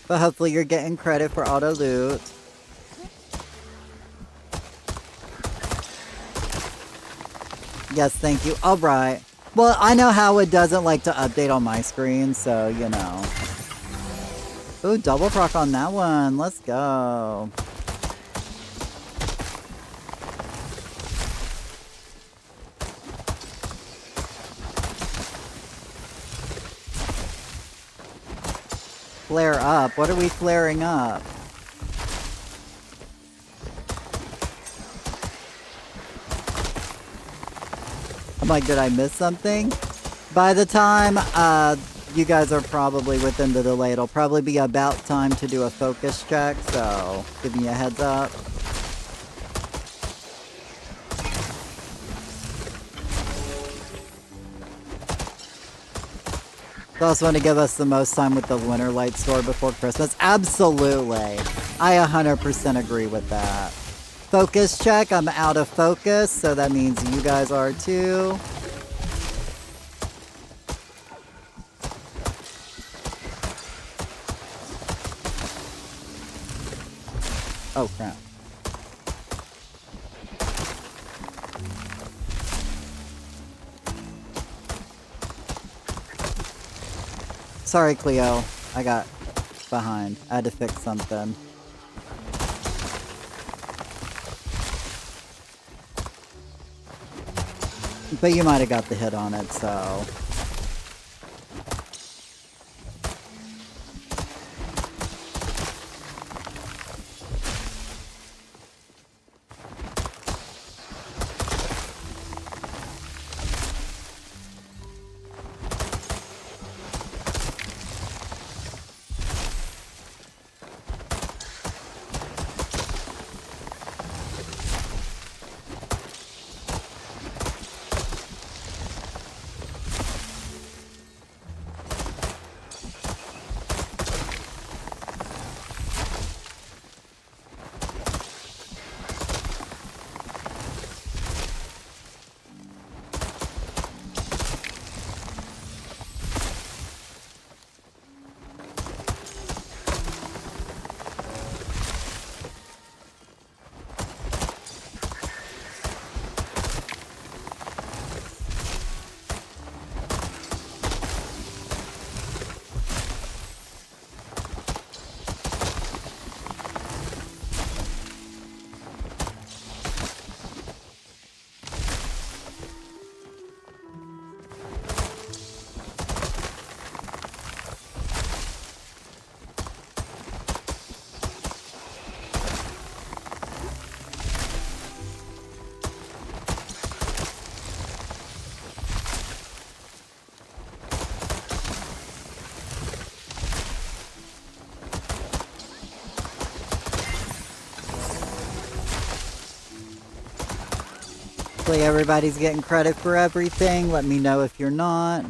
But hopefully you're getting credit for auto loot. Yes, thank you. Alright. Well, I know how it doesn't like to update on my screen, so, you know. Ooh, double proc on that one. Let's go. Flare up? What are we flaring up? I'm like, did I miss something? By the time you guys are probably within the delay, it'll probably be about time to do a focus check, so giving you a heads up. I also want to give us the most time with the Winter Light store before Christmas. Absolutely. I 100% agree with that. Focus check. I'm out of focus, so that means you guys are too. Oh, crap. Sorry, Cleo. I got behind. I had to fix something. But you might have got the hit on it, so... Hopefully everybody's getting credit for everything. Let me know if you're not.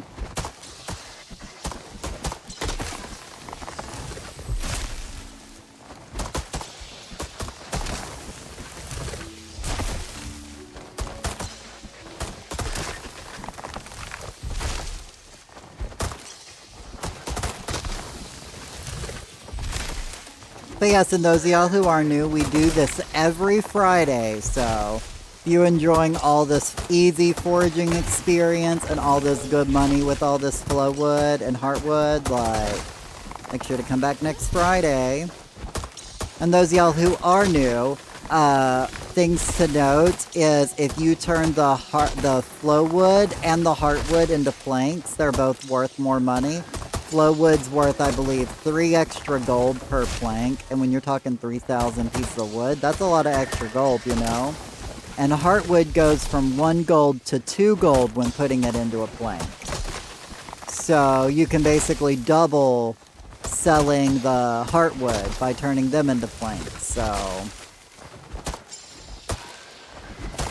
But yes, and those of y'all who are new, we do this every Friday, so if you're enjoying all this easy foraging experience and all this good money with all this flowwood and heartwood, like, make sure to come back next Friday. And those of y'all who are new, things to note is if you turn the flowwood and the heartwood into planks, they're both worth more money. Flowwood's worth, I believe, 3 extra gold per plank, and when you're talking 3,000 pieces of wood, that's a lot of extra gold, you know? And heartwood goes from 1 gold to 2 gold when putting it into a plank. So you can basically double selling the heartwood by turning them into planks, so...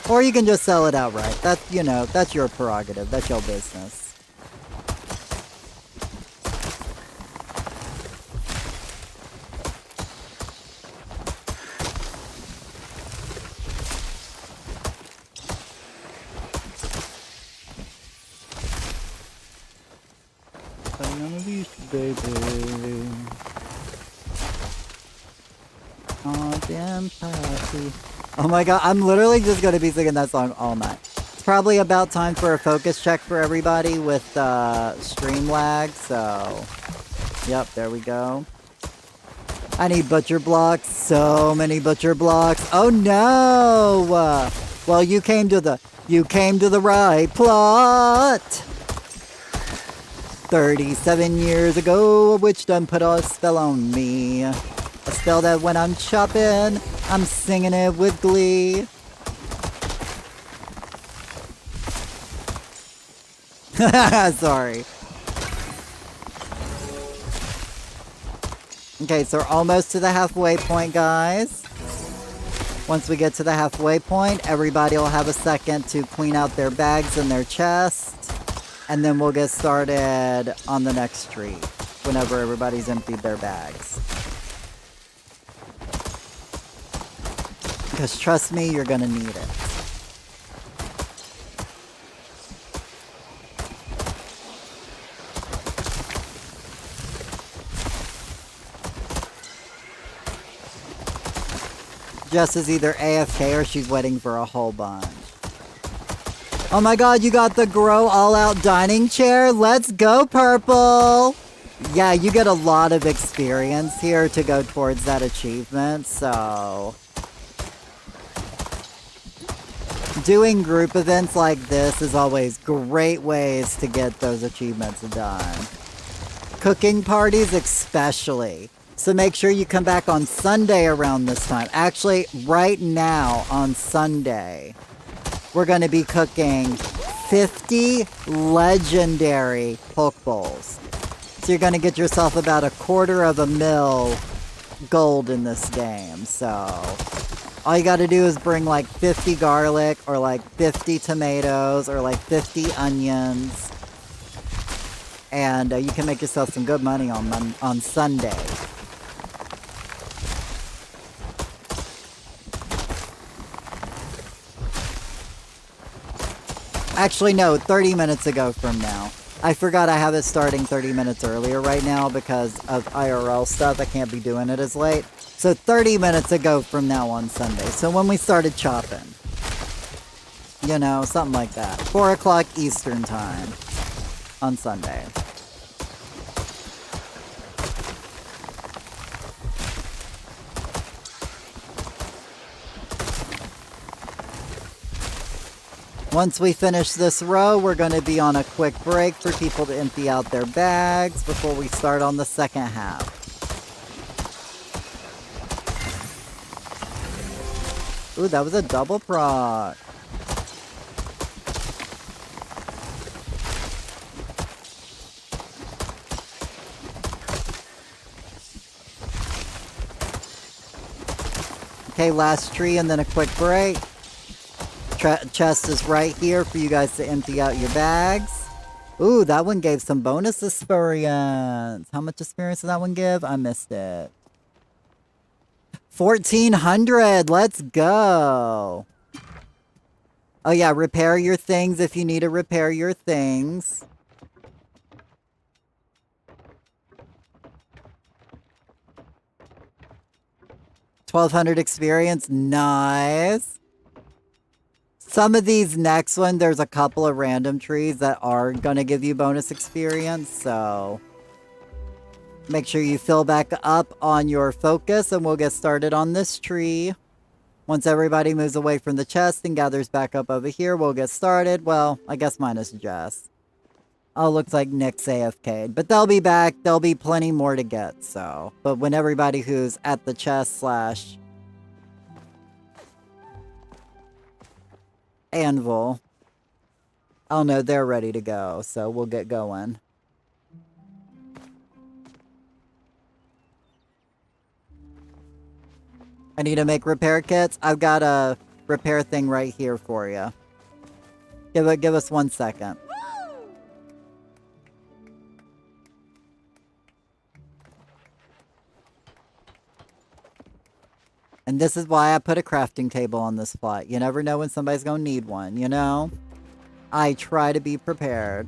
Or you can just sell it outright. That's, you know, that's your prerogative. That's your business. Baby. Oh, damn party. Oh my god, I'm literally just gonna be singing that song all night. It's probably about time for a focus check for everybody with stream lag, so... Yep, there we go. I need butcher blocks, so many butcher blocks. Oh no! Well, you came to the right plot! 37 years ago, a witch done put a spell on me. A spell that when I'm chopping, I'm singing it with glee. Sorry. Okay, so we're almost to the halfway point, guys. Once we get to the halfway point, everybody will have a second to clean out their bags and their chests. And then we'll get started on the next street, whenever everybody's emptied their bags. Because trust me, you're gonna need it. Jess is either AFK or she's waiting for a whole bunch. Oh my god, you got the Grow All-Out Dining Chair? Let's go, Purple! Yeah, you get a lot of experience here to go towards that achievement, so... Doing group events like this is always great ways to get those achievements done. Cooking parties especially. So make sure you come back on Sunday around this time. Actually, right now on Sunday, we're going to be cooking 50 legendary poke bowls. So you're going to get yourself about 1/4 mil gold in this game. So all you got to do is bring like 50 garlic or like 50 tomatoes or like 50 onions. And you can make yourself some good money on Sunday. Actually, no, 30 minutes ago from now. I forgot I have it starting 30 minutes earlier right now because of IRL stuff. I can't be doing it as late. So 30 minutes ago from now on Sunday. So when we started chopping. You know, something like that. 4 o'clock Eastern time on Sunday. Once we finish this row, we're going to be on a quick break for people to empty out their bags before we start on the second half. Ooh, that was a double proc. Okay, last tree and then a quick break. Chest is right here for you guys to empty out your bags. Ooh, that one gave some bonus experience. How much experience did that one give? I missed it. 1,400. Let's go. Oh yeah, repair your things if you need to repair your things. 1,200 experience. Nice. Some of these next one, there's a couple of random trees that are going to give you bonus experience, so make sure you fill back up on your focus, and we'll get started on this tree. Once everybody moves away from the chest and gathers back up over here, we'll get started. Well, I guess minus Jess. Oh, looks like Nick's AFK'd. But they'll be back. There'll be plenty more to get, so. But when everybody who's at the chest / anvil, oh no, they're ready to go, so we'll get going. I need to make repair kits. I've got a repair thing right here for you. Give us 1 second. And this is why I put a crafting table on this plot. You never know when somebody's gonna need one, you know? I try to be prepared.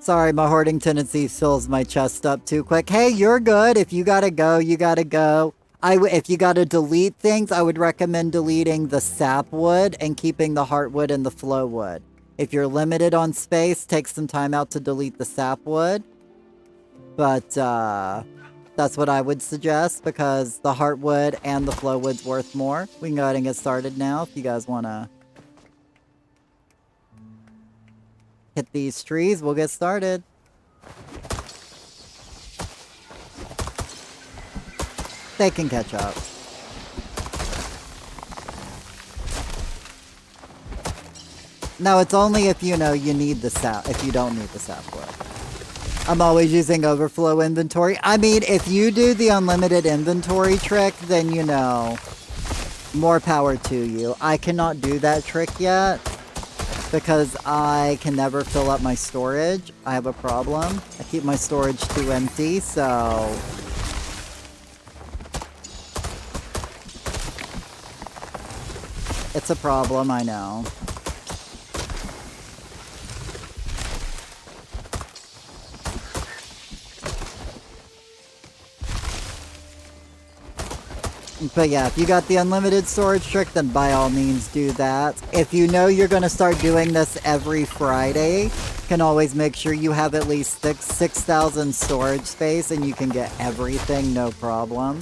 Sorry, my hoarding tendency fills my chest up too quick. Hey, you're good. If you gotta go, you gotta go. If you gotta delete things, I would recommend deleting the sapwood and keeping the heartwood and the flowwood. If you're limited on space, take some time out to delete the sapwood. But, that's what I would suggest, because the heartwood and the flowwood's worth more. We can go ahead and get started now, if you guys want to hit these trees. We'll get started. They can catch up. No, it's only if you know you need the sap, if you don't need the sapwood. I'm always using overflow inventory. I mean, if you do the unlimited inventory trick, then you know, more power to you. I cannot do that trick yet because I can never fill up my storage. I have a problem. I keep my storage too empty, so it's a problem, I know. But yeah, if you got the unlimited storage trick, then by all means do that. If you know you're going to start doing this every Friday, you can always make sure you have at least 6,000 storage space and you can get everything, no problem.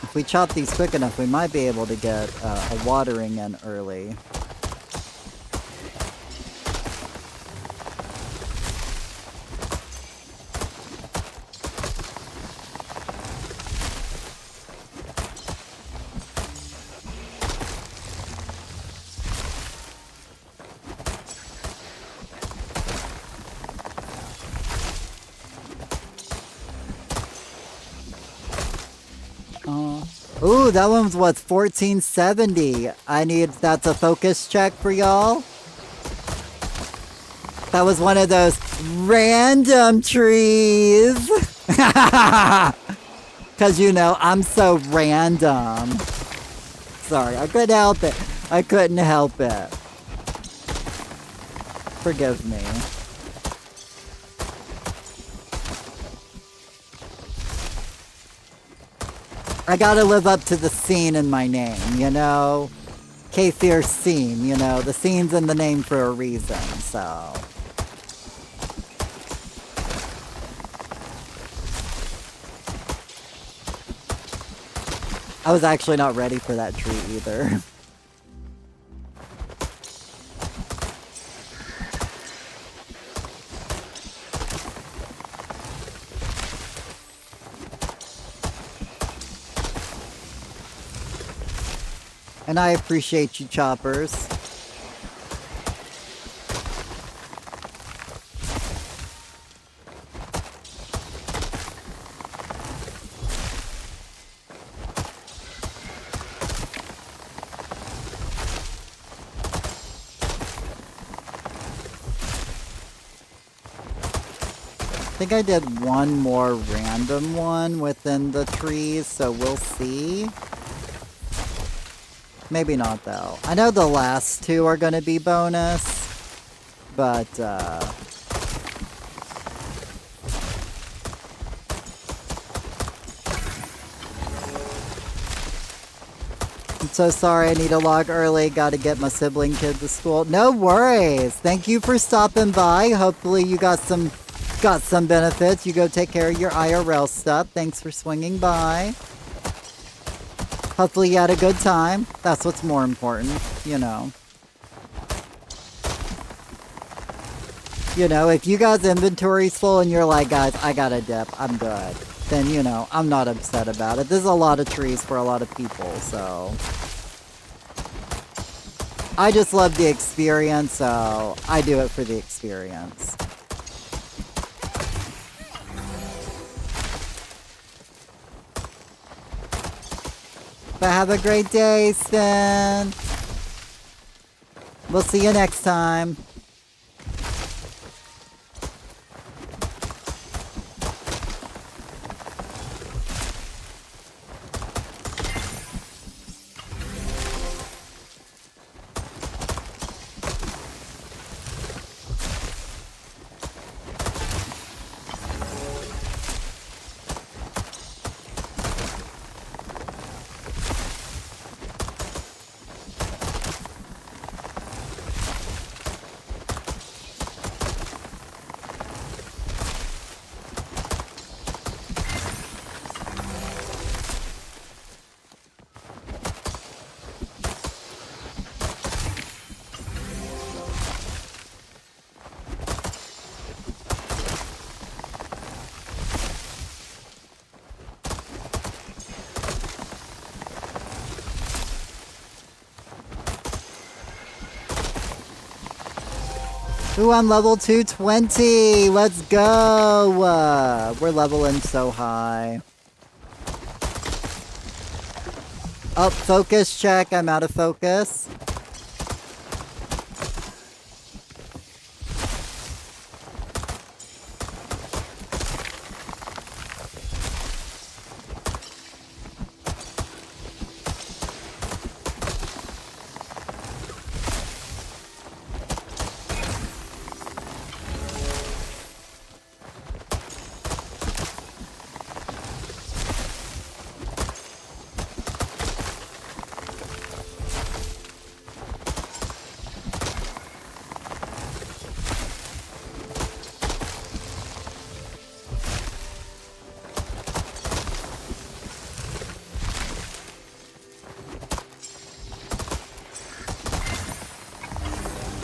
If we chop these quick enough, we might be able to get a watering in early. Ooh, that one's what's 1470. That's a focus check for y'all. That was one of those random trees. Cause you know, I'm so random. Sorry, I couldn't help it. I couldn't help it. Forgive me. I gotta live up to the scene in my name, you know? K-Fear Scene, you know? The scene's in the name for a reason, so. I was actually not ready for that tree either. And I appreciate you, choppers. I think I did one more random one within the trees, so we'll see. Maybe not, though. I know the last two are gonna be bonus, but, I'm so sorry I need to log early. Gotta get my sibling kid to school. No worries! Thank you for stopping by. Hopefully you got some benefits. You go take care of your IRL stuff. Thanks for swinging by. Hopefully you had a good time. That's what's more important, you know. You know, if you guys' inventory's full and you're like, guys, I got a dip, I'm good. Then, you know, I'm not upset about it. There's a lot of trees for a lot of people, so. I just love the experience, so I do it for the experience. But have a great day, Sven. We'll see you next time. Ooh, I'm level 220. Let's go. We're leveling so high. Oh, focus check. I'm out of focus.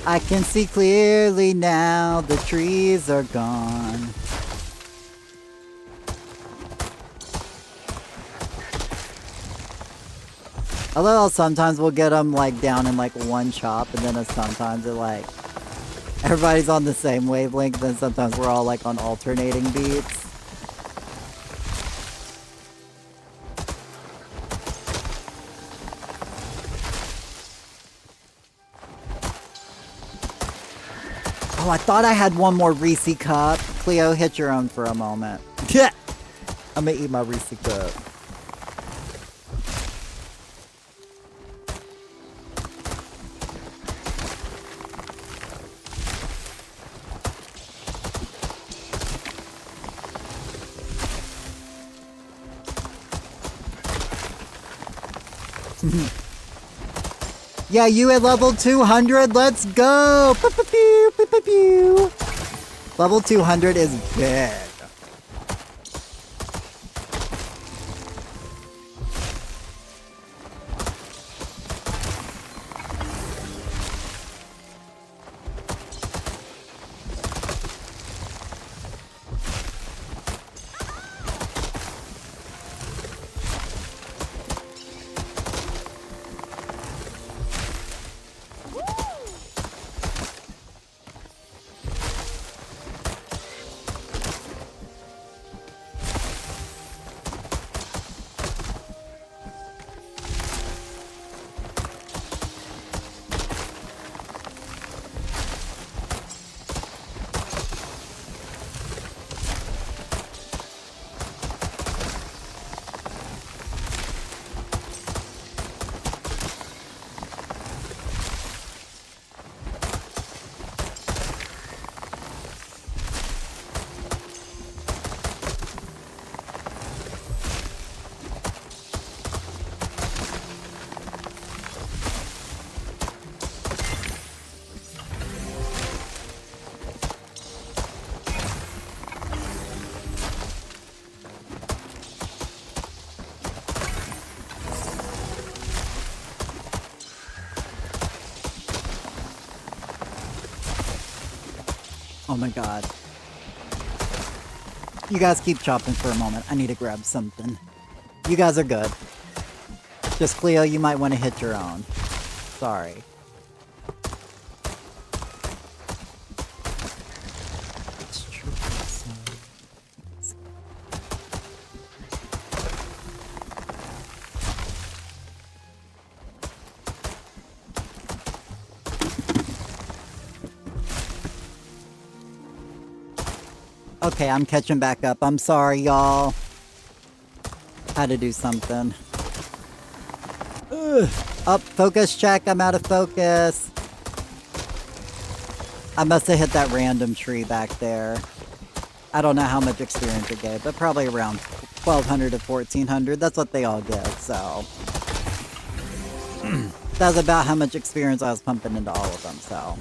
I can see clearly now, the trees are gone. Although sometimes we'll get them like down in like one chop, and then sometimes it like everybody's on the same wavelength, and sometimes we're all like on alternating beats. Oh, I thought I had one more Reese cup. Cleo, hit your own for a moment. I'm gonna eat my Reese cup. Yeah, you at level 200, let's go! Pew, pew, pew, pew, pew, pew. Level 200 is big. Oh my god. You guys keep chopping for a moment. I need to grab something. You guys are good. Just Cleo, you might want to hit your own. Sorry. It's true. Okay, I'm catching back up. I'm sorry, y'all. Had to do something. Ugh. Up, focus check. I'm out of focus. I must have hit that random tree back there. I don't know how much experience it gave, but probably around 1,200 to 1,400. That's what they all get, so. That's about how much experience I was pumping into all of them, so.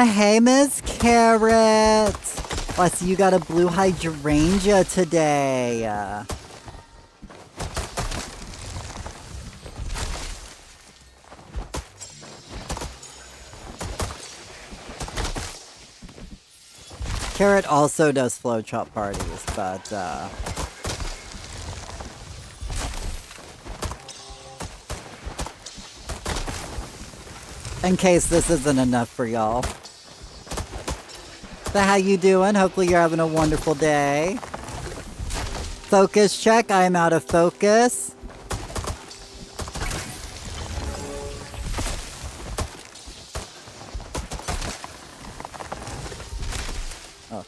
Hey, Miss Carrot. Oh, I see you got a blue hydrangea today. Carrot also does flow chop parties, but, in case this isn't enough for y'all. So how you doing? Hopefully you're having a wonderful day. Focus check. I am out of focus. Oh.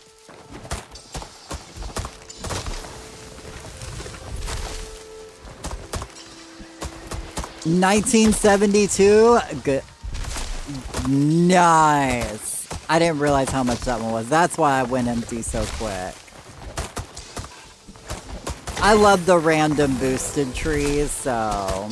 $19.72. Good. Nice. I didn't realize how much that one was. That's why I went empty so quick. I love the random boosted trees, so...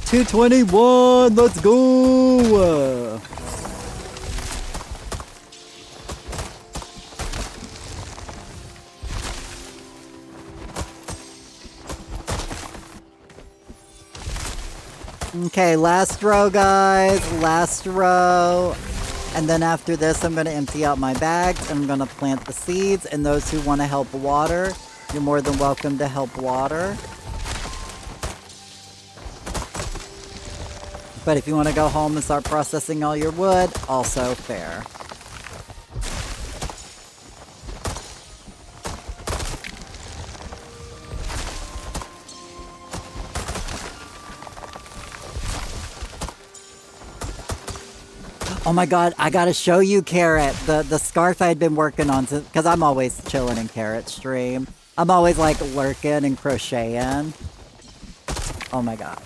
$221, let's go! Okay, last row, guys. Last row. And then after this, I'm going to empty out my bags and I'm going to plant the seeds. And those who want to help water, you're more than welcome to help water. But if you want to go home and start processing all your wood, also fair. Oh my god, I gotta show you Carrot, the scarf I'd been working on, because I'm always chilling in Carrot's stream. I'm always like lurking and crocheting. Oh my god.